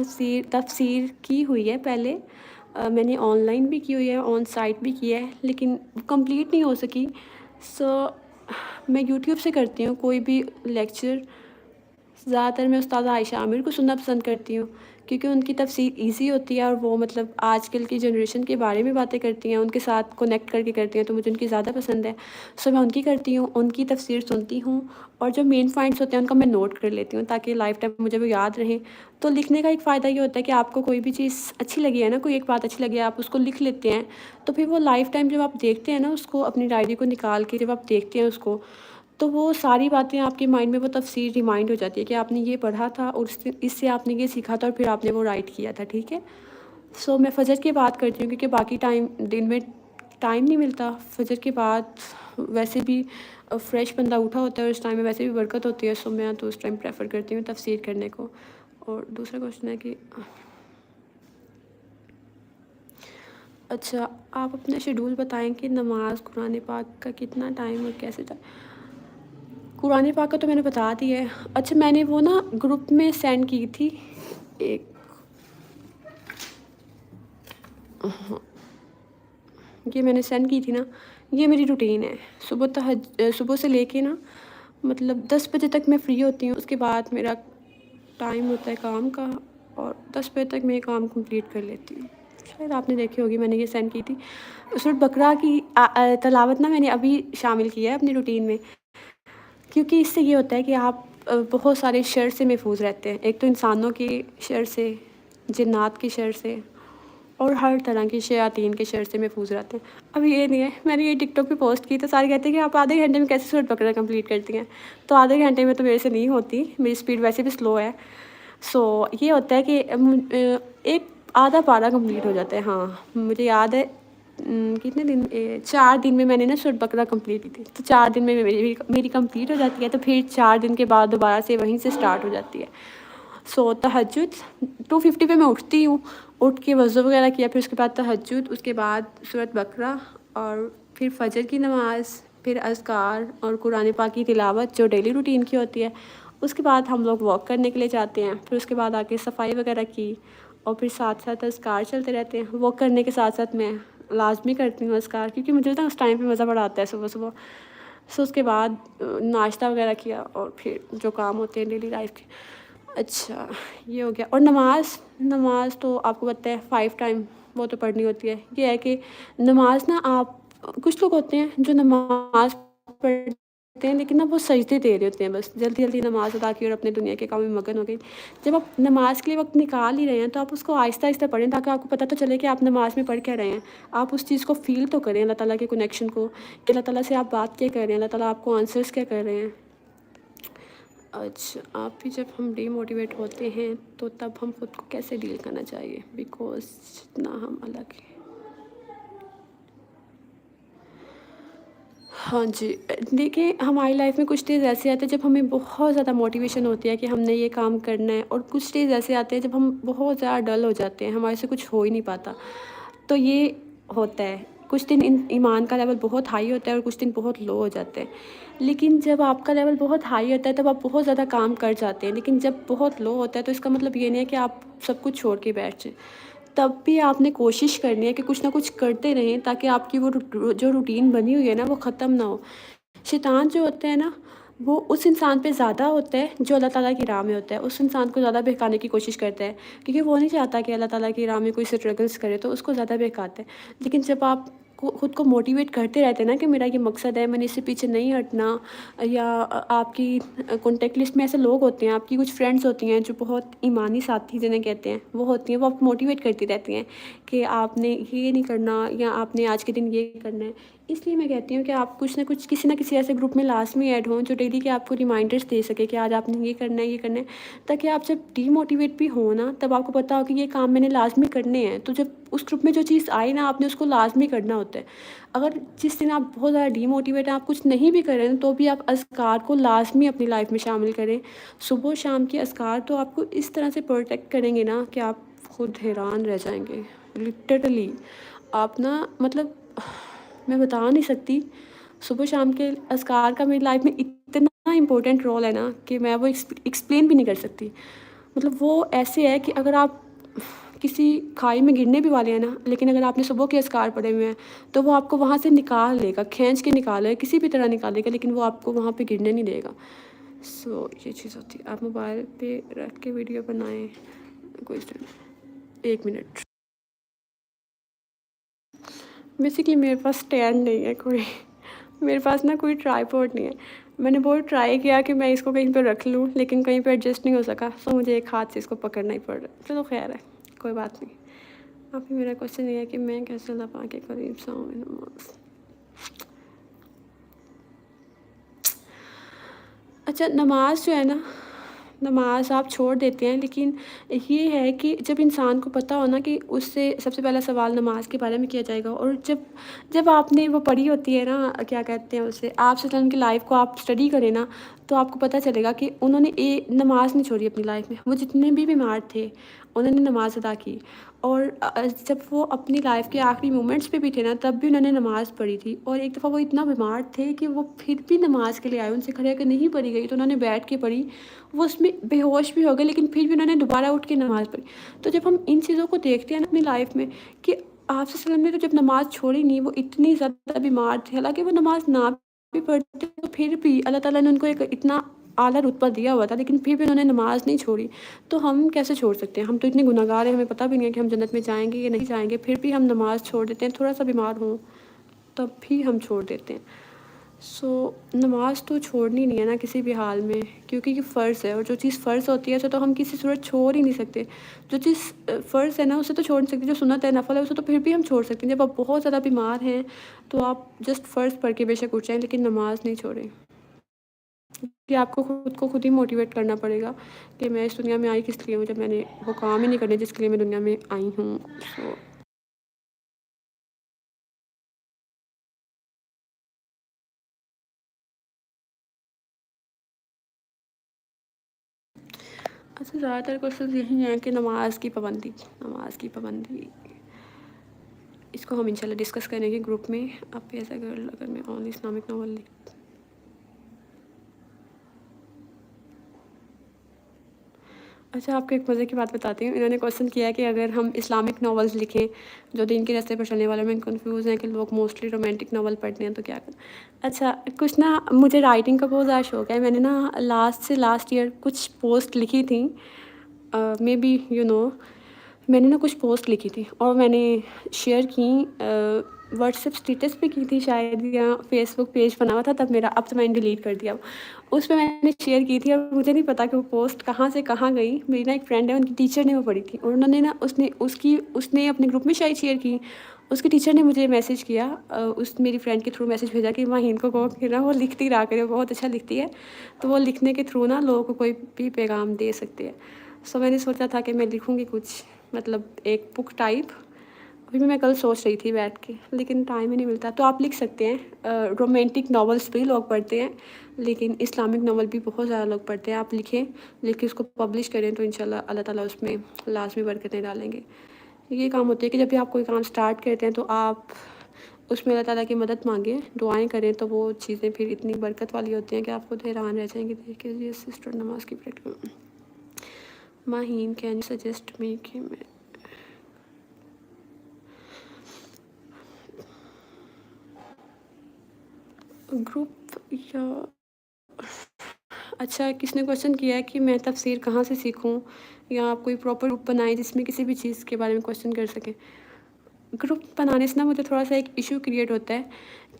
تفسیر کی ہوئی ہے پہلے، میں نے آن لائن بھی کی ہوئی ہے، آن سائٹ بھی کی ہے، لیکن کمپلیٹ نہیں ہو سکی۔ میں یوٹیوب سے کرتی ہوں کوئی بھی لیکچر۔ زیادہ تر میں استاد عائشہ عامر کو سننا پسند کرتی ہوں، کیونکہ ان کی تفسیر ایزی ہوتی ہے، اور وہ مطلب آج کل کی جنریشن کے بارے میں باتیں کرتی ہیں، ان کے ساتھ کنیکٹ کر کے کرتی ہیں، تو مجھے ان کی زیادہ پسند ہے۔ میں ان کی کرتی ہوں، ان کی تفسیر سنتی ہوں، اور جو مین پوائنٹس ہوتے ہیں ان کا میں نوٹ کر لیتی ہوں تاکہ لائف ٹائم مجھے وہ یاد رہیں۔ تو لکھنے کا ایک فائدہ یہ ہوتا ہے کہ آپ کو کوئی بھی چیز اچھی لگی ہے نا، کوئی ایک بات اچھی لگی ہے، آپ اس کو لکھ لیتے ہیں، تو پھر وہ لائف ٹائم جب آپ دیکھتے ہیں نا اس کو، اپنی ڈائری کو نکال کے جب آپ دیکھتے ہیں اس کو، تو وہ ساری باتیں آپ کے مائنڈ میں وہ تفسیر ریمائنڈ ہو جاتی ہے کہ آپ نے یہ پڑھا تھا، اور اس سے آپ نے یہ سیکھا تھا، اور پھر آپ نے وہ رائٹ کیا تھا، ٹھیک ہے۔ میں فجر کی بات کرتی ہوں کیونکہ باقی ٹائم دن میں ٹائم نہیں ملتا۔ فجر کے بعد ویسے بھی فریش بندہ اٹھا ہوتا ہے، اور اس ٹائم میں ویسے بھی برکت ہوتی ہے، میں تو اس ٹائم پریفر کرتی ہوں تفسیر کرنے کو۔ اور دوسرا کوشچن ہے کہ اچھا، آپ اپنا شیڈول بتائیں کہ نماز قرآن پاک کا کتنا ٹائم اور کیسے قرآن پاک کا تو میں نے بتا دیا ہے۔ اچھا، میں نے وہ نا گروپ میں سینڈ کی تھی ایک، یہ میں نے سینڈ کی تھی نا، یہ میری روٹین ہے۔ صبح سے لے کے نا مطلب 10 بجے تک میں فری ہوتی ہوں، اس کے بعد میرا ٹائم ہوتا ہے کام کا، اور 10 بجے تک میں یہ کام کمپلیٹ کر لیتی ہوں۔ شاید آپ نے دیکھی ہوگی، میں نے یہ سینڈ کی تھی۔ سورۃ بقرہ کی تلاوت نا میں نے ابھی شامل کی ہے اپنی روٹین میں، کیونکہ اس سے یہ ہوتا ہے کہ آپ بہت سارے شر سے محفوظ رہتے ہیں۔ ایک تو انسانوں کے شر سے، جنات کے شر سے، اور ہر طرح کی شیاطین کے شر سے محفوظ رہتے ہیں۔ اب یہ نہیں ہے، میں نے یہ ٹک ٹاک پہ پوسٹ کی تو سارے کہتے ہیں کہ آپ آدھے گھنٹے میں کیسے سورۃ بقرہ کمپلیٹ کرتی ہیں؟ تو آدھے گھنٹے میں تو میرے سے نہیں ہوتی، میری اسپیڈ ویسے بھی سلو ہے۔ یہ ہوتا ہے کہ ایک آدھا پارہ کمپلیٹ ہو جاتا ہے۔ ہاں، مجھے یاد ہے کتنے دن 4 دن میں نے نا سورۃ بقرہ کمپلیٹ کی تھی، تو 4 دن میں میری کمپلیٹ ہو جاتی ہے، تو پھر 4 دن کے بعد دوبارہ سے وہیں سے سٹارٹ ہو جاتی ہے۔ تہجد 2:50 پہ میں اٹھتی ہوں، اٹھ کے وضو وغیرہ کیا، پھر اس کے بعد تہجد، اس کے بعد سورۃ بقرہ، اور پھر فجر کی نماز، پھر اذکار اور قرآن پاک کی تلاوت جو ڈیلی روٹین کی ہوتی ہے۔ اس کے بعد ہم لوگ واک کرنے کے لیے جاتے ہیں، پھر اس کے بعد آ کے صفائی وغیرہ کی، اور پھر ساتھ ساتھ اذکار چلتے رہتے ہیں۔ واک کرنے کے ساتھ ساتھ میں لازمی کرتی ہوں اذکار، کیونکہ مجھے نا اس ٹائم پہ مزہ بڑا آتا ہے صبح صبح۔ اس کے بعد ناشتہ وغیرہ کیا، اور پھر جو کام ہوتے ہیں ڈیلی لائف کے۔ اچھا، یہ ہو گیا۔ اور نماز تو آپ کو پتہ ہے 5 ٹائم وہ تو پڑھنی ہوتی ہے۔ یہ ہے کہ نماز نا، آپ کچھ لوگ ہوتے ہیں جو نماز پڑھتے ہیں لیکن نا وہ سجدے دے رہے ہوتے ہیں، بس جلدی جلدی نماز ادا کی اور اپنے دنیا کے کام میں مگن ہو گئی۔ جب آپ نماز کے لیے وقت نکال ہی رہے ہیں تو آپ اس کو آہستہ آہستہ پڑھیں، تاکہ آپ کو پتہ تو چلے کہ آپ نماز میں پڑھ کیا رہے ہیں۔ آپ اس چیز کو فیل تو کریں، اللہ تعالیٰ کے کنیکشن کو، کہ اللہ تعالیٰ سے آپ بات کیا کر رہے ہیں، اللہ تعالیٰ آپ کو آنسرس کیا کر رہے ہیں۔ اچھا، آپ بھی جب ہم ڈی موٹیویٹ ہوتے ہیں تو تب ہم خود کو کیسے ڈیل کرنا چاہیے؟ بیکاز جتنا ہم الگ ہیں۔ ہاں جی، دیکھیں ہماری لائف میں کچھ ڈیز ایسے آتے ہیں جب ہمیں بہت زیادہ موٹیویشن ہوتی ہے کہ ہم نے یہ کام کرنا ہے، اور کچھ ڈیز ایسے آتے ہیں جب ہم بہت زیادہ ڈل ہو جاتے ہیں، ہمارے سے کچھ ہو ہی نہیں پاتا۔ تو یہ ہوتا ہے، کچھ دن ایمان کا لیول بہت ہائی ہوتا ہے اور کچھ دن بہت لو ہو جاتے ہیں۔ لیکن جب آپ کا لیول بہت ہائی ہوتا ہے تب آپ بہت زیادہ کام کر جاتے ہیں، لیکن جب بہت لو ہوتا ہے تو اس کا مطلب یہ نہیں ہے کہ آپ سب کچھ چھوڑ کے بیٹھ جائیں۔ تب بھی آپ نے کوشش کرنی ہے کہ کچھ نہ کچھ کرتے رہیں، تاکہ آپ کی وہ جو روٹین بنی ہوئی ہے نا وہ ختم نہ ہو۔ شیطان جو ہوتا ہے نا، وہ اس انسان پہ زیادہ ہوتا ہے جو اللہ تعالیٰ کی راہ میں ہوتا ہے، اس انسان کو زیادہ بہکانے کی کوشش کرتا ہے، کیونکہ وہ نہیں چاہتا کہ اللہ تعالیٰ کی راہ میں کوئی اسٹرگلس کرے، تو اس کو زیادہ بہکاتا ہے۔ لیکن جب آپ خود کو موٹیویٹ کرتے رہتے ہیں نا کہ میرا یہ مقصد ہے، میں نے اس سے پیچھے نہیں ہٹنا، یا آپ کی کانٹیکٹ لسٹ میں ایسے لوگ ہوتے ہیں، آپ کی کچھ فرینڈس ہوتی ہیں جو بہت ایمانی ساتھی جنہیں کہتے ہیں، وہ ہوتی ہیں، وہ آپ کو موٹیویٹ کرتی رہتی ہیں کہ آپ نے یہ نہیں کرنا، یا آپ نے آج کے دن یہ کرنا ہے۔ اس لیے میں کہتی ہوں کہ آپ کچھ نہ کسی ایسے گروپ میں لازمی ایڈ ہوں جو ڈیلی کے آپ کو ریمائنڈرس دے سکے کہ آج آپ نے یہ کرنا ہے، یہ کرنا ہے، تاکہ آپ جب ڈی موٹیویٹ بھی ہوں نا، تب آپ کو پتہ ہو کہ یہ کام میں نے لازمی کرنے ہیں، تو جب اس گروپ میں جو چیز آئی نا، آپ نے اس کو لازمی کرنا ہوتا ہے۔ اگر جس دن آپ بہت زیادہ ڈی موٹیویٹ ہیں، آپ کچھ نہیں بھی کریں تو بھی آپ اذکار کو لازمی اپنی لائف میں شامل کریں۔ صبح و شام کے اذکار تو آپ کو اس طرح سے پروٹیکٹ کریں گے نا کہ آپ خود حیران رہ جائیں گے، لٹرلی۔ آپ نا مطلب میں بتا نہیں سکتی، صبح و شام کے اذکار کا میری لائف میں اتنا امپورٹنٹ رول ہے نا کہ میں وہ ایکسپلین بھی نہیں کر سکتی۔ مطلب وہ ایسے ہے کہ اگر آپ کسی کھائی میں گرنے بھی والے ہیں نا، لیکن اگر آپ نے صبح کے اذکار پڑھے ہوئے ہیں تو وہ آپ کو وہاں سے نکال لے گا، کھینچ کے نکالے گا، کسی بھی طرح نکالے گا، لیکن وہ آپ کو وہاں پہ گرنے نہیں دے گا۔ سو یہ چیز ہوتی ہے۔ آپ موبائل پہ رکھ کے ویڈیو بنائیں، کوئی 1 منٹ۔ بیسکلی میرے پاس اسٹینڈ نہیں ہے کوئی، میرے پاس نا کوئی ٹرائی پوڈ نہیں ہے۔ میں نے بہت ٹرائی کیا کہ میں اس کو کہیں پہ رکھ لوں، لیکن کہیں پہ ایڈجسٹ نہیں ہو سکا، سو مجھے ایک ہاتھ سے اس کو پکڑنا ہی پڑ رہا ہے۔ چلو خیر ہے، کوئی بات نہیں۔ ابھی میرا کوشچن یہ ہے کہ میں کیسے اللہ پاک کے قریب سے ہوں نماز۔ اچھا، نماز جو ہے نا، نماز آپ چھوڑ دیتے ہیں، لیکن یہ ہے کہ جب انسان کو پتہ ہو نا کہ اس سے سب سے پہلا سوال نماز کے بارے میں کیا جائے گا، اور جب آپ نے وہ پڑھی ہوتی ہے نا، کیا کہتے ہیں اسے، آپ صلی اللہ علیہ وسلم کی لائف کو آپ اسٹڈی کریں نا، تو آپ کو پتہ چلے گا کہ انہوں نے نماز نہیں چھوڑی اپنی لائف میں۔ وہ جتنے بھی بیمار تھے انہوں نے نماز ادا کی، اور جب وہ اپنی لائف کے آخری مومنٹس پہ بھی تھے نا، تب بھی انہوں نے نماز پڑھی تھی۔ اور ایک دفعہ وہ اتنا بیمار تھے کہ وہ پھر بھی نماز کے لیے آئے، ان سے کھڑے ہو کے نہیں پڑھی گئی، تو انہوں نے بیٹھ کے پڑھی۔ وہ اس میں بے ہوش بھی ہو گئے، لیکن پھر بھی انہوں نے دوبارہ اٹھ کے نماز پڑھی۔ تو جب ہم ان چیزوں کو دیکھتے ہیں نا اپنی لائف میں کہ آپ صلی اللہ علیہ وسلم نے تو جب نماز چھوڑی نہیں، وہ اتنی زیادہ بیمار تھے، حالانکہ وہ نماز نہ بھی پڑھتے تو پھر بھی اللہ تعالیٰ نے ان کو ایک اتنا اعلیٰ رتبہ دیا ہوا تھا، لیکن پھر بھی انہوں نے نماز نہیں چھوڑی۔ تو ہم کیسے چھوڑ سکتے ہیں؟ ہم تو اتنے گناہ گار ہیں، ہمیں پتہ بھی نہیں ہے کہ ہم جنت میں جائیں گے یا نہیں جائیں گے، پھر بھی ہم نماز چھوڑ دیتے ہیں، تھوڑا سا بیمار ہوں تب بھی ہم چھوڑ دیتے ہیں۔ سو نماز تو چھوڑنی نہیں ہے نا کسی بھی حال میں، کیونکہ یہ فرض ہے، اور جو چیز فرض ہوتی ہے اسے تو ہم کسی صورت چھوڑ ہی نہیں سکتے۔ جو چیز فرض ہے نا اسے تو چھوڑ نہیں سکتے، جو سنت ہے، نفل ہے، اسے تو پھر بھی ہم چھوڑ سکتے ہیں۔ جب آپ بہت زیادہ بیمار ہیں تو آپ جسٹ فرض پڑھ کے بے شک اٹھ جائیں، لیکن نماز نہیں چھوڑیں، کہ آپ کو خود کو خود ہی موٹیویٹ کرنا پڑے گا کہ میں اس دنیا میں آئی کس لیے ہوں، جب میں نے وہ کام ہی نہیں کرنے جس کے لیے میں دنیا میں آئی ہوں۔ سو اچھا، زیادہ تر کوشچن یہی ہیں کہ نماز کی پابندی، اس کو ہم انشاءاللہ ڈسکس کریں گے گروپ میں۔ اب ایز اے گرل اگر میں اونلی اسلامک ناول اچھا، آپ کو ایک مزے کی بات بتاتی ہوں۔ انہوں نے کوشچن کیا ہے کہ اگر ہم اسلامک ناولز لکھیں جو دین کے راستے پر چلنے والے، میں کنفیوز ہیں کہ لوگ موسٹلی رومانٹک ناول پڑھتے ہیں تو کیا کریں۔ اچھا، کچھ نا مجھے رائٹنگ کا بہت زیادہ شوق ہے۔ میں نے نا لاسٹ ایئر کچھ پوسٹ لکھی تھیں، مے بی میں نے نا کچھ پوسٹ لکھی تھی اور میں نے شیئر کی، واٹس ایپ اسٹیٹس پہ کی تھی شاید، یا فیس بک پیج بنا ہوا تھا تب میرا، اب تو میں نے ڈیلیٹ کر دیا۔ اس پہ میں نے شیئر کی تھی، اور مجھے نہیں پتا کہ وہ پوسٹ کہاں سے کہاں گئی۔ میری نا ایک فرینڈ ہے، ان کی ٹیچر نے وہ پڑھی تھی، اور انہوں نے نا اس نے اپنے گروپ میں شاید شیئر کی۔ اس کی ٹیچر نے مجھے میسیج کیا، میری فرینڈ کے تھرو میسیج بھیجا کہ ماہین کو کہو کہ نا وہ لکھتی رہا کرے، وہ بہت اچھا لکھتی ہے، تو وہ لکھنے کے تھرو نا لوگوں کو کوئی بھی پیغام دے سکتے ہیں۔ سو میں نے سوچا تھا کہ میں لکھوں گی کچھ، مطلب ایک بک ٹائپ۔ ابھی بھی میں کل سوچ رہی تھی بیٹھ کے، لیکن ٹائم ہی نہیں ملتا۔ تو آپ لکھ سکتے ہیں، رومانٹک ناولس بھی لوگ پڑھتے ہیں، لیکن اسلامک ناول بھی بہت زیادہ لوگ پڑھتے ہیں۔ آپ لکھیں، لکھ کے اس کو پبلش کریں تو انشاءاللہ اللہ تعالیٰ اس میں لازمی برکتیں ڈالیں گے۔ یہ کام ہوتی ہے کہ جب بھی آپ کوئی کام سٹارٹ کرتے ہیں تو آپ اس میں اللہ تعالیٰ کی مدد مانگیں، دعائیں کریں، تو وہ چیزیں پھر اتنی برکت والی ہوتی ہیں کہ آپ خود حیران رہ جائیں گے دیکھ کے۔ یہ سسٹر نماز کی practice Maheen, can you suggest me کہ میں گروپ یا اچھا کس نے کویشچن کیا ہے کہ میں تفسیر کہاں سے سیکھوں یا آپ کوئی پراپر گروپ بنائیں جس میں کسی بھی چیز کے بارے میں کویشچن کر سکیں. گروپ بنانے سے نا مجھے تھوڑا سا ایک ایشو کریٹ ہوتا ہے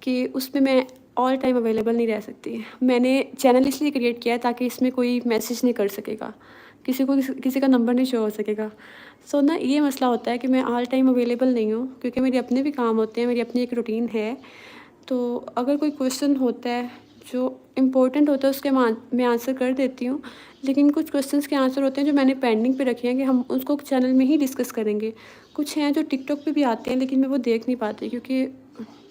کہ اس میں میں آل ٹائم اویلیبل نہیں رہ سکتی. میں نے چینل اس لیے کریٹ کیا ہے تاکہ اس میں کوئی میسیج نہیں کر سکے گا, کسی کو کسی کا نمبر نہیں شو ہو سکے گا. سو نا یہ مسئلہ ہوتا ہے کہ میں آل ٹائم اویلیبل نہیں ہوں کیونکہ میرے اپنے بھی کام ہوتے ہیں, میری اپنی ایک روٹین ہے. تو اگر کوئی کویشچن ہوتا ہے جو امپورٹنٹ ہوتا ہے اس کے میں آنسر کر دیتی ہوں, لیکن کچھ کویشچنس کے آنسر ہوتے ہیں جو میں نے پینڈنگ پہ رکھے ہیں کہ ہم اس کو چینل میں ہی ڈسکس کریں گے. کچھ ہیں جو ٹک ٹاک پہ بھی آتے ہیں لیکن میں وہ دیکھ نہیں پاتی کیونکہ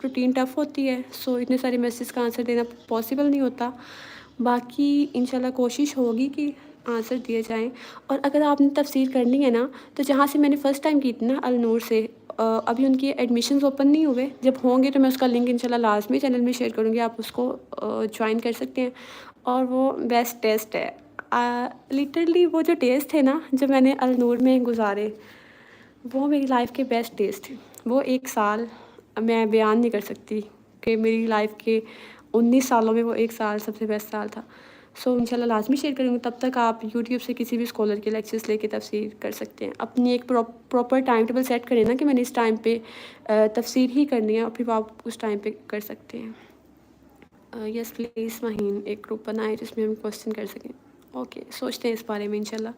روٹین ٹف ہوتی ہے. سو اتنے سارے میسیج کا آنسر دینا پاسبل نہیں ہوتا. باقی انشاءاللہ کوشش ہوگی کہ آنسر دیے جائیں. اور اگر آپ نے تفسیر کرنی ہے نا تو جہاں سے میں نے فرسٹ ٹائم کی تھی نا النور سے, ابھی ان کی ایڈمیشنز اوپن نہیں ہوئے. جب ہوں گے تو میں اس کا لنک انشاءاللہ لازمی چینل میں شیئر کروں گی, آپ اس کو جوائن کر سکتے ہیں. اور وہ بیسٹ ٹیسٹ ہے لٹرلی. وہ جو ٹیسٹ تھے نا جو میں نے النور میں گزارے وہ میری لائف کے بیسٹ ٹیسٹ تھے. وہ 1 سال میں بیان نہیں کر سکتی کہ میری لائف کے 19 سالوں میں وہ 1 سال سب سے بیسٹ سال تھا. سو انشاءاللہ لازمی شیئر کروں گی. تب تک آپ یوٹیوب سے کسی بھی اسکالر کے لیکچرز لے کے تفسیر کر سکتے ہیں. اپنی ایک پراپر ٹائم ٹیبل سیٹ کریں نا کہ میں نے اس ٹائم پہ تفسیر ہی کرنی ہے, اور پھر آپ اس ٹائم پہ کر سکتے ہیں. یس پلیز مہین ایک گروپ بنائے جس میں ہم کویشچن کر سکیں. اوکے سوچتے ہیں اس بارے میں انشاءاللہ.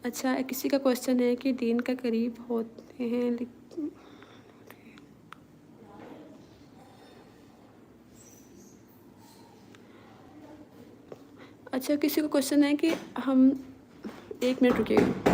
اچھا کسی کا کویشچن ہے کہ دین کا قریب ہوتے ہیں لیکن اچھا کسی کو کویشچن ہے کہ ہم 1 منٹ رکیے گا.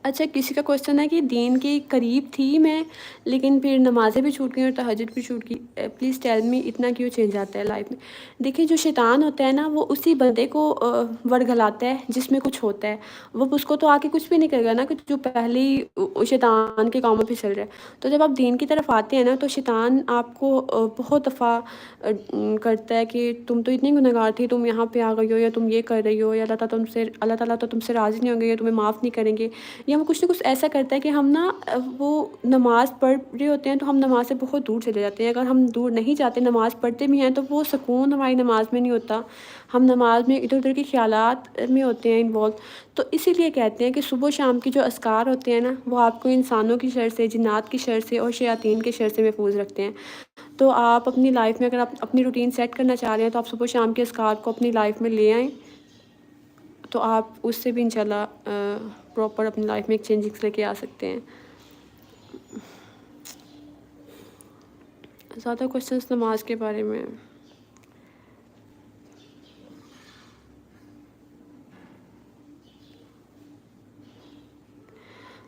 اچھا کسی کا کویشچن ہے کہ دین کے قریب تھی میں لیکن پھر نمازیں بھی چھوٹ گئیں اور تہجد بھی چھوٹ گئی. پلیز ٹیل می اتنا کیوں چینج آتا ہے لائف میں. دیکھیے جو شیطان ہوتا ہے نا وہ اسی بندے کو ورگلاتا ہے جس میں کچھ ہوتا ہے. وہ اس کو تو آ کے کچھ بھی نہیں کرے گا نا کہ جو پہلے ہی شیطان کے کاموں پہ چل رہا ہے. تو جب آپ دین کی طرف آتے ہیں نا تو شیطان آپ کو بہت دفعہ کرتا ہے کہ تم تو اتنی گنہگار تھی, تم یہاں پہ آ گئی ہو, یا تم یہ کر رہی ہو, یا اللہ تعالیٰ تو تم سے راضی نہیں ہوں گے, یا تمہیں معاف نہیں کریں گے, یا وہ کچھ نہ کچھ ایسا کرتا ہے کہ ہم نا وہ نماز پڑھ رہے ہوتے ہیں تو ہم نماز سے بہت دور چلے جاتے ہیں. اگر ہم دور نہیں جاتے, نماز پڑھتے بھی ہیں, تو وہ سکون ہماری نماز میں نہیں ہوتا. ہم نماز میں ادھر ادھر کے خیالات میں ہوتے ہیں انوالو. تو اسی لیے کہتے ہیں کہ صبح و شام کے جو اذکار ہوتے ہیں نا وہ آپ کو انسانوں کی شر سے, جنات کی شر سے اور شیاطین کے شر سے محفوظ رکھتے ہیں. تو آپ اپنی لائف میں اگر آپ اپنی روٹین سیٹ کرنا چاہ رہے ہیں تو آپ صبح و شام کے اذکار کو اپنی لائف میں لے آئیں, تو آپ اس سے بھی انشاءاللہ پراپر اپنی لائف میں ایک چینجنگس لے کے آ سکتے ہیں. زیادہ کویشچنس نماز کے بارے میں.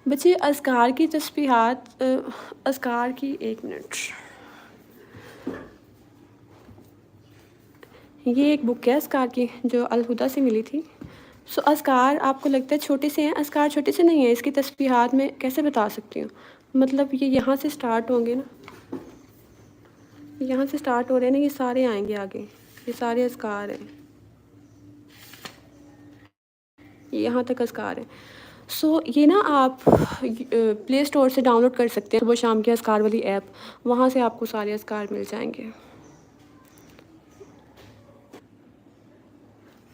بچے اذکار کی تسبیحات, اذکار کی 1 منٹ, یہ ایک بک ہے اذکار کی جو الہدا سے ملی تھی. سو اذکار آپ کو لگتا ہے چھوٹے سے ہیں, اذکار چھوٹے سے نہیں ہیں. اس کی تسبیحات میں کیسے بتا سکتی ہوں, مطلب یہ یہاں سے سٹارٹ ہوں گے نا, یہاں سے سٹارٹ ہو رہے ہیں نا, یہ سارے آئیں گے آگے, یہ سارے اذکار ہیں, یہاں تک اذکار ہیں. سو یہ نا آپ پلے اسٹور سے ڈاؤن لوڈ کر سکتے ہیں صبح شام کے اذکار والی ایپ, وہاں سے آپ کو سارے اذکار مل جائیں گے.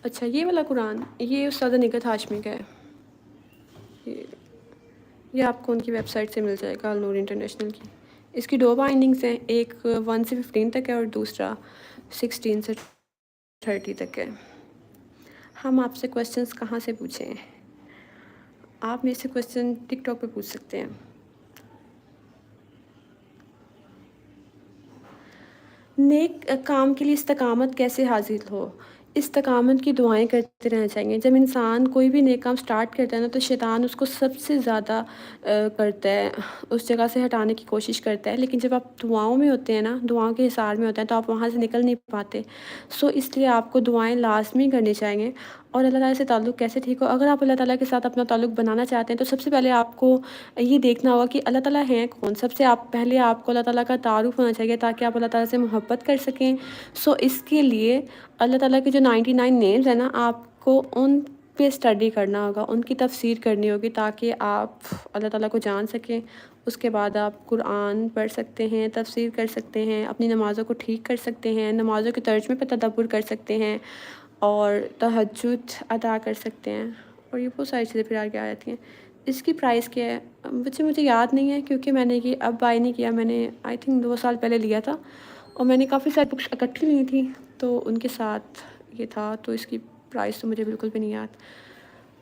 اچھا یہ والا قرآن یہ استاد نگہت ہاشمی کا ہے. یہ آپ کو ان کی ویب سائٹ سے مل جائے گا, النور انٹرنیشنل کی. اس کی 2 بائنڈنگس ہیں, ایک 1 سے 15 تک ہے اور دوسرا 16 سے 30 تک ہے. ہم آپ سے کویشچنس کہاں سے پوچھیں؟ آپ میرے سے کویشچن ٹک ٹاک پہ پوچھ سکتے ہیں. نیک کام کے لیے استقامت کیسے حاصل ہو؟ استقامت کی دعائیں کرتے رہنا چاہیے. جب انسان کوئی بھی نیک کام سٹارٹ کرتا ہے نا تو شیطان اس کو سب سے زیادہ کرتا ہے, اس جگہ سے ہٹانے کی کوشش کرتا ہے. لیکن جب آپ دعاؤں میں ہوتے ہیں نا, دعاؤں کے حصار میں ہوتے ہیں, تو آپ وہاں سے نکل نہیں پاتے. سو اس لیے آپ کو دعائیں لازمی کرنی چاہیے. اور اللہ تعالیٰ سے تعلق کیسے ٹھیک ہو؟ اگر آپ اللہ تعالیٰ کے ساتھ اپنا تعلق بنانا چاہتے ہیں تو سب سے پہلے آپ کو یہ دیکھنا ہوگا کہ اللہ تعالیٰ ہیں کون. سب سے پہلے آپ کو اللہ تعالیٰ کا تعارف ہونا چاہیے تاکہ آپ اللہ تعالیٰ سے محبت کر سکیں. سو اس کے لیے اللہ تعالیٰ کے جو 99 نیمز ہیں نا، آپ کو ان پہ اسٹڈی کرنا ہوگا، ان کی تفسیر کرنی ہوگی تاکہ آپ اللہ تعالیٰ کو جان سکیں. اس کے بعد آپ قرآن پڑھ سکتے ہیں، تفسیر کر سکتے ہیں، اپنی نمازوں کو ٹھیک کر سکتے ہیں، نمازوں کے ترجمے پہ تدبر کر سکتے ہیں، اور تہجد ادا کر سکتے ہیں. اور یہ بہت ساری چیزیں پھر آگے آ جاتی ہیں. اس کی پرائس کیا ہے بچے مجھے یاد نہیں ہے، کیونکہ میں نے یہ اب بائی نہیں کیا. میں نے آئی تھنک 2 سال پہلے لیا تھا، اور میں نے کافی ساری بکس اکٹھی لی تھیں تو ان کے ساتھ یہ تھا. تو اس کی پرائس تو مجھے بالکل بھی نہیں یاد.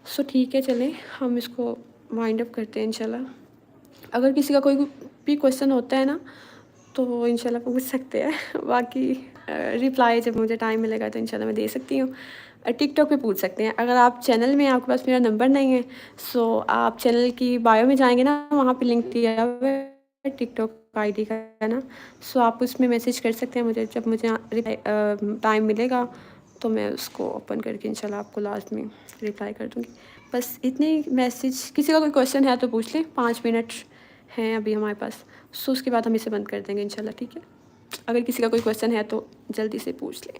سو ٹھیک ہے، چلیں ہم اس کو وائنڈ اپ کرتے ہیں انشاءاللہ. اگر کسی کا کوئی بھی کویشچن ہوتا ہے نا تو انشاءاللہ پوچھ سکتے ہیں. باقی رپلائی جب مجھے ٹائم ملے گا تو انشاءاللہ میں دے سکتی ہوں. ٹک ٹاک پہ پوچھ سکتے ہیں. اگر آپ چینل میں آپ کے پاس میرا نمبر نہیں ہے، سو آپ چینل کی بایو میں جائیں گے نا، وہاں پہ لنک دیا ہوا ہے ٹک ٹاک آئی ڈی کا ہے نا. سو آپ اس میں میسیج کر سکتے ہیں مجھے. جب مجھے ٹائم ملے گا تو میں اس کو اوپن کر کے انشاءاللہ آپ کو لازمی رپلائی کر دوں گی. بس اتنے میسیج. کسی کا کوئی کویشچن ہے تو پوچھ لیں. 5 منٹ ہیں ابھی ہمارے پاس. سو اس کے بعد ہم اسے بند کر دیں گے انشاءاللہ. ٹھیک ہے، اگر کسی کا کوئی کویشچن ہے تو جلدی سے پوچھ لیں.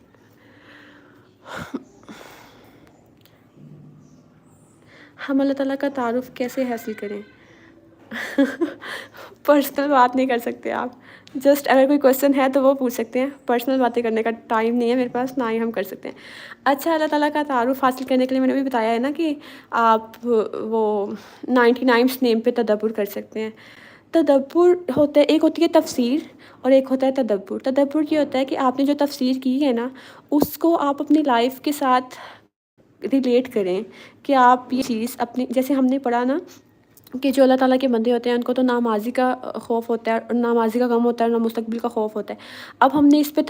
ہم اللہ تعالیٰ کا تعارف کیسے حاصل کریں؟ پرسنل بات نہیں کر سکتے آپ. جسٹ اگر کوئی کویشچن ہے تو وہ پوچھ سکتے ہیں. پرسنل باتیں کرنے کا ٹائم نہیں ہے میرے پاس، نہ ہی ہم کر سکتے ہیں. اچھا، اللہ تعالیٰ کا تعارف حاصل کرنے کے لیے میں نے بھی بتایا ہے نا کہ آپ وہ 99 نیم پہ تدبر کر سکتے ہیں. تدبر ہوتا ہے، ایک ہوتی ہے تفسیر اور ایک ہوتا ہے تدبر. تدبر یہ ہوتا ہے کہ آپ نے جو تفسیر کی ہے نا، اس کو آپ اپنی لائف کے ساتھ ریلیٹ کریں کہ آپ یہ چیز اپنی، جیسے ہم نے پڑھا نا کہ جو اللہ تعالیٰ کے بندے ہوتے ہیں ان کو تو نہ ماضی کا خوف ہوتا ہے، اور نہ ماضی کا غم ہوتا ہے، نہ مستقبل کا خوف ہوتا ہے. اب ہم نے اس پہ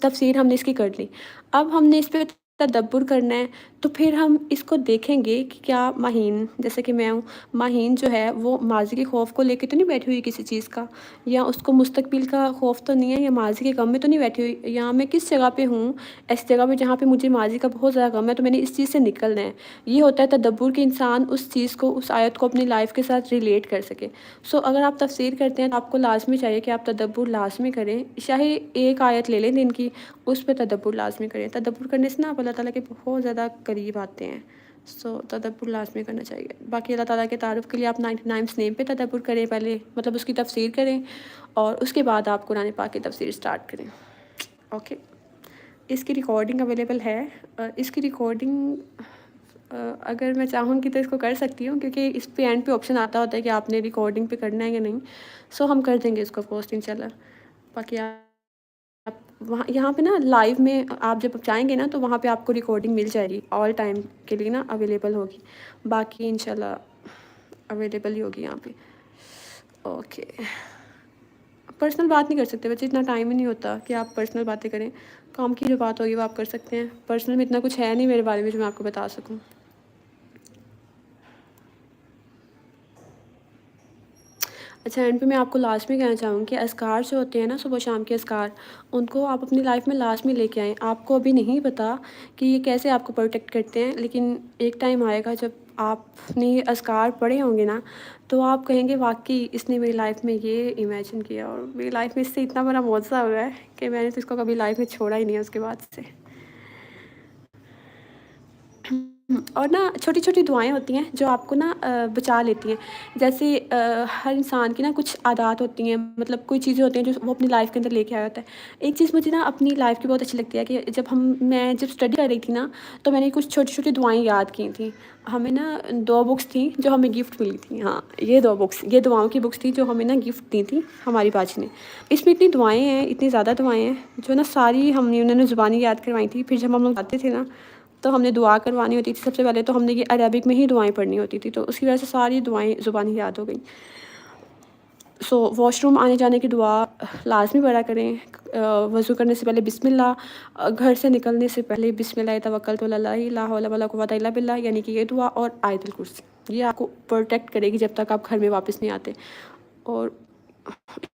تفسیر ہم نے اس کی کر لی. اب ہم نے اس پہ تدبر کرنا ہے تو پھر ہم اس کو دیکھیں گے کہ کیا ماہین، جیسے کہ میں ہوں، ماہین جو ہے وہ ماضی کے خوف کو لے کے تو نہیں بیٹھی ہوئی کسی چیز کا، یا اس کو مستقبل کا خوف تو نہیں ہے، یا ماضی کے غم میں تو نہیں بیٹھی ہوئی. یا میں کس جگہ پہ ہوں، ایسی جگہ پہ جہاں پہ مجھے ماضی کا بہت زیادہ غم ہے، تو میں نے اس چیز سے نکلنا ہے. یہ ہوتا ہے تدبر کہ انسان اس چیز کو، اس آیت کو اپنی لائف کے ساتھ ریلیٹ کر سکے. سو اگر آپ تفسیر کرتے ہیں تو آپ کو لازمی چاہیے کہ آپ تدبر لازمی کریں. چاہے ایک آیت لے لیں دن کی، اس پہ تدبر لازمی کریں. تدبر کرنے سے نا آپ اللہ تعالیٰ کے بہت زیادہ قریب آتے ہیں. سو تدبر لازمی کرنا چاہیے. باقی اللہ تعالیٰ کے تعارف کے لیے آپ 99 نیم پہ تدبر کریں پہلے، مطلب اس کی تفسیر کریں، اور اس کے بعد آپ قرآن پاک کی تفسیر سٹارٹ کریں. اوکے، اس کی ریکارڈنگ اویلیبل ہے. اس کی ریکارڈنگ اگر میں چاہوں گی تو اس کو کر سکتی ہوں، کیونکہ اس پہ اینڈ پہ آپشن آتا ہوتا ہے کہ آپ نے ریکارڈنگ پہ کرنا ہے یا نہیں. سو ہم کر دیں گے اس کو پوسٹ انشاءاللہ. باقی آپ وہاں، یہاں پہ نا لائیو میں آپ جب جائیں گے نا تو وہاں پہ آپ کو ریکارڈنگ مل جائے گی، آل ٹائم کے لیے نا اویلیبل ہوگی. باقی انشاءاللہ اویلیبل ہی ہوگی یہاں پہ. اوکے، پرسنل بات نہیں کر سکتے بچے، اتنا ٹائم ہی نہیں ہوتا کہ آپ پرسنل باتیں کریں. کام کی جو بات ہوگی وہ آپ کر سکتے ہیں. پرسنل میں اتنا کچھ ہے نہیں میرے بارے میں جو میں آپ کو بتا سکوں. اچھا، اینڈ پہ میں آپ کو لازمی کہنا چاہوں گی کہ اذکار جو ہوتے ہیں نا، صبح شام کے اذکار، ان کو آپ اپنی لائف میں لازمی لے کے آئیں. آپ کو ابھی نہیں پتہ کہ یہ کیسے آپ کو پروٹیکٹ کرتے ہیں، لیکن ایک ٹائم آئے گا جب آپ نے یہ اذکار پڑھے ہوں گے نا، تو آپ کہیں گے واقعی اس نے میری لائف میں یہ امیجن کیا، اور میری لائف میں اس سے اتنا بڑا معجزہ ہوا ہے کہ میں نے تو اس کو کبھی لائف میں چھوڑا ہی نہیں ہے اس کے بعد سے. اور نا چھوٹی چھوٹی دعائیں ہوتی ہیں جو آپ کو نا بچا لیتی ہیں. جیسے ہر انسان کی نا کچھ عادات ہوتی ہیں، مطلب کوئی چیزیں ہوتی ہیں جو وہ اپنی لائف کے اندر لے کے آیا ہوتا ہے. ایک چیز مجھے نا اپنی لائف کی بہت اچھی لگتی ہے کہ میں جب اسٹڈی کر رہی تھی نا، تو میں نے کچھ چھوٹی چھوٹی دعائیں یاد کی تھیں. ہمیں نا 2 بکس تھیں جو ہمیں گفٹ ملی تھیں. ہاں، یہ 2 بکس، یہ دعاؤں کی بکس تھیں جو ہمیں نا گفٹ دی تھیں ہماری باجی نے. اس میں اتنی دعائیں ہیں، اتنی زیادہ دعائیں ہیں جو نا ساری انہوں نے زبانی یاد کروائی تھی. پھر جب ہم لوگ آتے تھے نا تو ہم نے دعا کروانی ہوتی تھی. سب سے پہلے تو ہم نے یہ عربک میں ہی دعائیں پڑھنی ہوتی تھی، تو اس کی وجہ سے ساری دعائیں زبانی یاد ہو گئیں. سو واش روم آنے جانے کی دعا لازمی پڑھا کریں. وضو کرنے سے پہلے بسم اللہ، گھر سے نکلنے سے پہلے بسم اللہ توکلت علی اللہ لا حول ولا قوۃ الا باللہ، یعنی کہ یہ دعا اور آیت الکرسی، یہ آپ کو پروٹیکٹ کرے گی جب تک آپ گھر میں واپس نہیں آتے. اور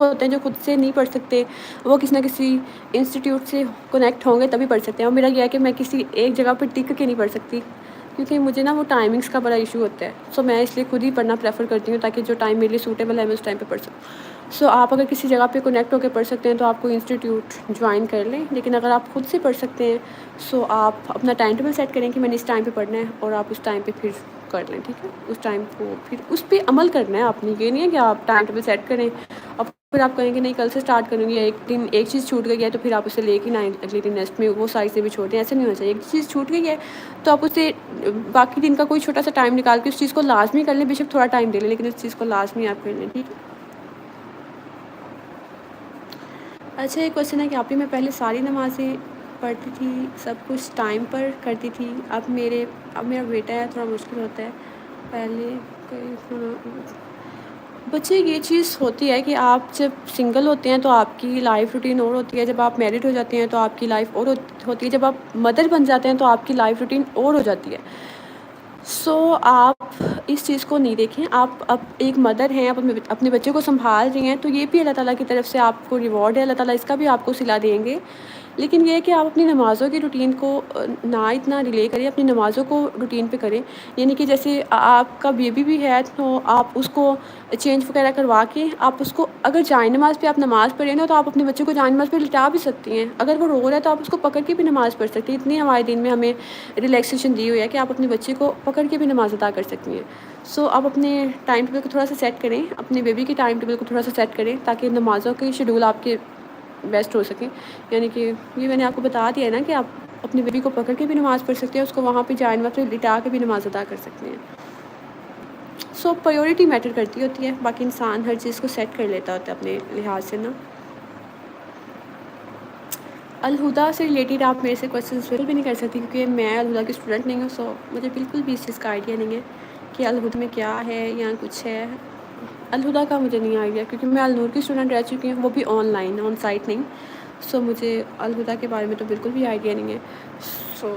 ہوتے ہیں جو خود سے نہیں پڑھ سکتے، وہ کسی نہ کسی انسٹیٹیوٹ سے کنیکٹ ہوں گے تبھی پڑھ سکتے ہیں، اور میرا یہ ہے کہ میں کسی ایک جگہ پہ ٹک کے نہیں پڑھ سکتی، کیونکہ مجھے نا وہ ٹائمنگس کا بڑا ایشو ہوتا ہے. سو میں اس لیے خود ہی پڑھنا پریفر کرتی ہوں، تاکہ جو ٹائم میرے لیے سوٹیبل ہے میں اس ٹائم پہ پڑھ سکوں. سو آپ اگر کسی جگہ پہ کنیکٹ ہو کے پڑھ سکتے ہیں تو آپ کو انسٹیٹیوٹ جوائن کر لیں، لیکن اگر آپ خود سے پڑھ سکتے ہیں سو آپ اپنا ٹائم ٹیبل سیٹ کریں کہ میں نے اس ٹائم پہ پڑھنا ہے، اور آپ اس ٹائم پہ پھر کر لیں. ٹھیک ہے، اس ٹائم کو پھر اس پہ عمل کرنا ہے آپ نے. یہ نہیں ہے کہ آپ ٹائم ٹیبل سیٹ کریں اور پھر آپ کہیں گے نہیں کل سے اسٹارٹ کروں گی، ایک دن ایک چیز چھوٹ گئی ہے تو پھر آپ اسے لے کے نہ آئیں اگلے دن نیکسٹ میں وہ ساری سے بھی چھوڑ دیں. ایسا نہیں ہونا چاہیے. ایک چیز چھوٹ گئی ہے تو آپ اسے باقی دن کا کوئی چھوٹا سا ٹائم نکال کے اس چیز کو لازمی کر لیں، بے شک تھوڑا ٹائم دے لیں لیکن اس چیز کو لازمی آپ کر لیں. ٹھیک ہے. اچھا، ایک کوشچن ہے کہ آپ ہی میں پہلے ساری نمازیں پڑھتی تھی، سب کچھ ٹائم پر کرتی تھی، اب میرا بیٹا ہے تھوڑا مشکل ہوتا ہے. پہلے بچے یہ چیز ہوتی ہے کہ آپ جب سنگل ہوتے ہیں تو آپ کی لائف روٹین اور ہوتی ہے، جب آپ میرڈ ہو جاتے ہیں تو آپ کی لائف اور ہوتی ہے، جب آپ مدر بن جاتے ہیں تو آپ کی لائف روٹین اور ہو جاتی ہے. سو آپ اس چیز کو نہیں دیکھیں. آپ اب ایک مدر ہیں، آپ اپنے بچے کو سنبھال رہی ہیں تو یہ بھی اللہ تعالیٰ کی طرف سے آپ کو ریوارڈ ہے. اللہ تعالیٰ اس کا بھی آپ کو صلہ دیں گے. لیکن یہ ہے کہ آپ اپنی نمازوں کی روٹین کو نہ اتنا ڈیلے کریں، اپنی نمازوں کو روٹین پہ کریں. یعنی کہ جیسے آپ کا بیبی بھی ہے تو آپ اس کو چینج وغیرہ کروا کے آپ اس کو، اگر جائے نماز پہ آپ نماز پڑھیں نا تو آپ اپنے بچے کو جائے نماز پہ لٹا بھی سکتی ہیں. اگر وہ رو رہا ہے تو آپ اس کو پکڑ کے بھی نماز پڑھ سکتی ہیں. اتنی ہمارے دین میں ہمیں ریلیکسیشن دی ہوئی ہے کہ آپ اپنے بچے کو پکڑ کے بھی نماز ادا کر سکتی ہیں. سو آپ اپنے ٹائم ٹیبل کو تھوڑا سا سیٹ کریں، اپنے بیبی کے ٹائم ٹیبل کو تھوڑا سا سیٹ کریں تاکہ نمازوں کے شیڈول آپ کے بیسٹ ہو سکیں. یعنی کہ یہ میں نے آپ کو بتا دیا ہے نا کہ آپ اپنے بیبی کو پکڑ کے بھی نماز پڑھ سکتے ہیں، اس کو وہاں پہ جائے نماز پہ لٹا کے بھی نماز ادا کر سکتے ہیں. سو پریورٹی میٹر کرتی ہوتی ہے، باقی انسان ہر چیز کو سیٹ کر لیتا ہوتا ہے اپنے لحاظ سے نا. الہدا سے ریلیٹڈ آپ میرے سے کوشچنس بالکل بھی نہیں کر سکتی، کیونکہ میں الہدا کی اسٹوڈنٹ نہیں ہوں. سو مجھے بالکل بھی اس چیز کا آئیڈیا نہیں ہے کہ الہدا میں کیا ہے یا کچھ ہے. الہدا کا مجھے نہیں آئیڈیا، کیونکہ میں النور کی اسٹوڈنٹ رہ چکی ہوں، وہ بھی آن لائن آن سائٹ نہیں. سو مجھے الہدا کے بارے میں تو بالکل بھی آئیڈیا نہیں ہے. سو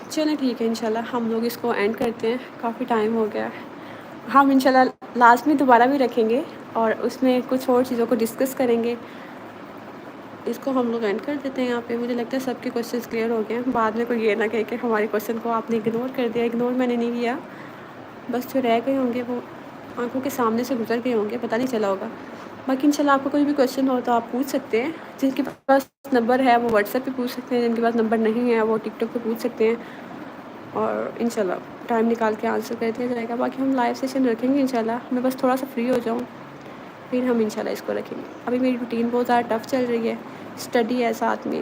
چلیں ٹھیک ہے، انشاءاللہ ہم لوگ اس کو اینڈ کرتے ہیں، کافی ٹائم ہو گیا ہے. ہم انشاءاللہ لاسٹ میں دوبارہ بھی رکھیں گے اور اس میں کچھ اور چیزوں کو ڈسکس کریں گے. اس کو ہم لوگ اینڈ کر دیتے ہیں یہاں پہ. مجھے لگتا ہے سب کے کوشچنس کلیئر ہو گئے ہیں. بعد میں کوئی یہ نہ کہے کہ ہمارے کوشچن کو آپ نے اگنور کر دیا. اگنور میں نے نہیں کیا، بس جو رہ گئے ہوں گے وہ آنکھوں کے سامنے سے گزر گئے ہوں گے، پتہ نہیں چلا ہوگا. باقی انشاءاللہ آپ کو کوئی بھی کوشچن ہو تو آپ پوچھ سکتے ہیں. جن کے پاس نمبر ہے وہ واٹس ایپ پہ پوچھ سکتے ہیں، جن کے پاس نمبر نہیں ہے وہ ٹک ٹاک پہ پوچھ سکتے ہیں، اور انشاءاللہ ٹائم نکال کے آنسر کر دیا جائے گا. باقی ہم لائیو سیشن رکھیں گے انشاءاللہ. میں بس تھوڑا سا فری ہو جاؤں پھر ہم انشاءاللہ اس کو رکھیں گے. ابھی میری روٹین بہت زیادہ ٹف چل رہی ہے. اسٹڈی ہے، ساتھ میں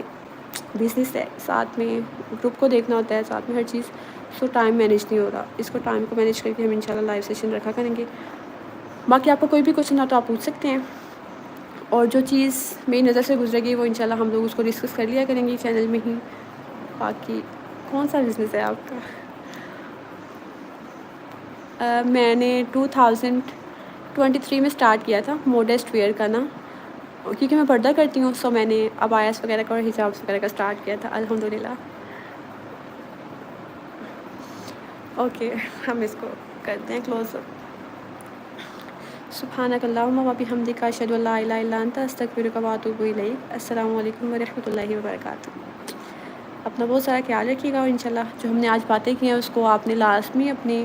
بزنس ہے، ساتھ میں گروپ کو دیکھنا ہوتا ہے، ساتھ میں ہر چیز. سو ٹائم مینیج نہیں ہو رہا. اس کو ٹائم کو مینیج کر کے ہم انشاءاللہ لائیو سیشن رکھا کریں گے. باقی آپ کو کوئی بھی کوشچن ہو تو آپ پوچھ سکتے ہیں، اور جو چیز میری نظر سے گزرے گی وہ انشاءاللہ ہم لوگ اس کو ڈسکس کر لیا کریں گے چینل میں ہی. باقی کون سا بزنس ہے آپ کا؟ میں نے 2023 میں اسٹارٹ کیا تھا موڈسٹ ویئر کا نا، کیونکہ میں پردہ کرتی ہوں. سو میں نے ابایاس وغیرہ کا اور حجابس وغیرہ کا اسٹارٹ کیا تھا الحمدللہ. اوکے، ہم اس کو کرتے ہیں کلوز. سبحانک اللہم و بحمدک، اشہد ان لا الہ الا انت، استغفرک و اتوب الیک. السلام علیکم ورحمۃ اللہ وبرکاتہ. اپنا بہت سارا خیال رکھیے گا، اور انشاءاللہ جو ہم نے آج باتیں کی ہیں اس کو آپ نے لازمی اپنی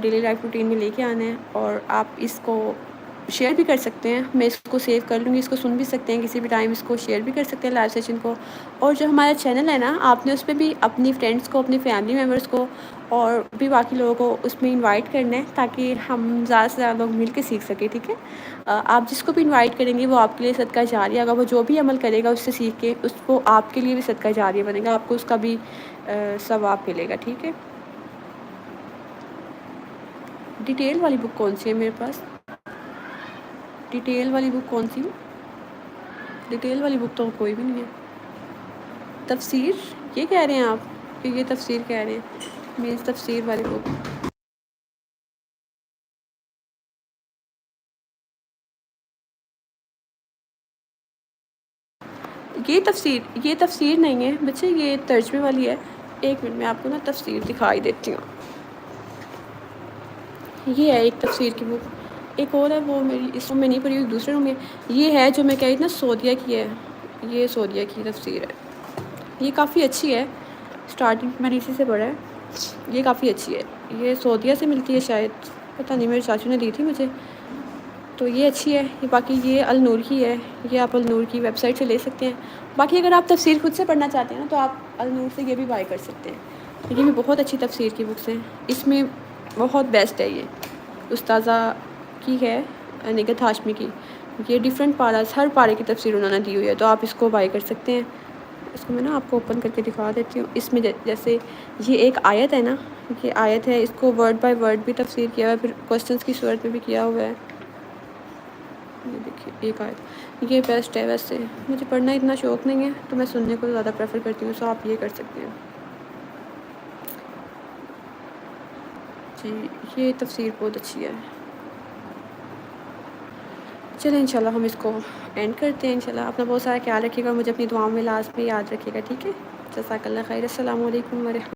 ڈیلی لائف روٹین میں لے کے آنا ہے. اور آپ اس کو شیئر بھی کر سکتے ہیں. میں اس کو سیو کر لوں گی، اس کو سن بھی سکتے ہیں کسی بھی ٹائم، اس کو شیئر بھی کر سکتے ہیں لائیو سیشن کو. اور جو ہمارا چینل ہے نا، آپ نے اس پہ بھی اپنی فرینڈس کو، اپنی فیملی ممبرس کو اور بھی باقی لوگوں کو اس میں انوائٹ کرنا ہے، تاکہ ہم زیادہ سے زیادہ لوگ مل کے سیکھ سکیں. ٹھیک ہے. آپ جس کو بھی انوائٹ کریں گے وہ آپ کے لیے صدقہ جاریہ ہوگا. وہ جو بھی عمل کرے گا اس سے سیکھ کے اس کو آپ کے لیے بھی صدقہ جاریہ بنے گا، آپ کو اس کا بھی ثواب ملے گا. ٹھیک ہے. ڈیٹیل والی بک کون سی ہے میرے پاس؟ ڈیٹیل والی بک کون سی؟ ڈیٹیل والی بک تو کوئی بھی نہیں ہے. تفسیر یہ کہہ رہے ہیں آپ کہ یہ تفسیر کہہ رہے ہیں؟ میری تفسیر والی بک یہ تفسیر نہیں ہے بچے، یہ ترجمے والی ہے. ایک منٹ میں آپ کو نا تفسیر دکھائی دیتی ہوں. یہ ہے ایک تفسیر کی بک. ایک اور ہے وہ میری اس روم میں نہیں پڑھی ہوئی، دوسرے روم میں یہ ہے جو میں کہہ رہی تھی نا سعودیہ کی ہے، یہ سعودیہ کی تفسیر ہے، یہ کافی اچھی ہے، اسٹارٹنگ میں نے اسی سے پڑھا ہے، یہ کافی اچھی ہے، یہ سعودیہ سے ملتی ہے شاید، پتہ نہیں میرے چاچو نے دی تھی مجھے، تو یہ اچھی ہے، یہ باقی یہ النور کی ہے، یہ آپ النور کی ویب سائٹ سے لے سکتے ہیں، باقی اگر آپ تفسیر خود سے پڑھنا چاہتے ہیں نا تو آپ النور سے یہ بھی بائی کر سکتے ہیں، یہ بھی بہت اچھی تفسیر کی بکس ہیں، اس میں بہت بیسٹ ہے یہ استاذہ کی ہے نگہت ہاشمی کی، یہ ڈیفرنٹ پاراز ہر پارے کی تفسیر انہوں نے دی ہوئی ہے، تو آپ اس کو بائی کر سکتے ہیں، اس کو میں نا آپ کو اوپن کر کے دکھا دیتی ہوں، اس میں جیسے یہ ایک آیت ہے نا، یہ آیت ہے، اس کو ورڈ بائی ورڈ بھی تفسیر کیا ہوا ہے، پھر کوسچنس کی صورت میں بھی کیا ہوا ہے، یہ دیکھیے ایک آیت، یہ بیسٹ ہے، ویسے مجھے پڑھنا اتنا شوق نہیں ہے تو میں سننے کو زیادہ پریفر کرتی ہوں، سو آپ یہ کر سکتے ہیں، جی یہ تفسیر بہت اچھی ہے، چلیں انشاءاللہ ہم اس کو اینڈ کرتے ہیں، انشاءاللہ اپنا بہت سارا خیال رکھیے گا، مجھے اپنی دعاؤں میں لازمی یاد رکھیے گا، ٹھیک ہے، جزاک اللہ خیر، السلام علیکم ورحمۃ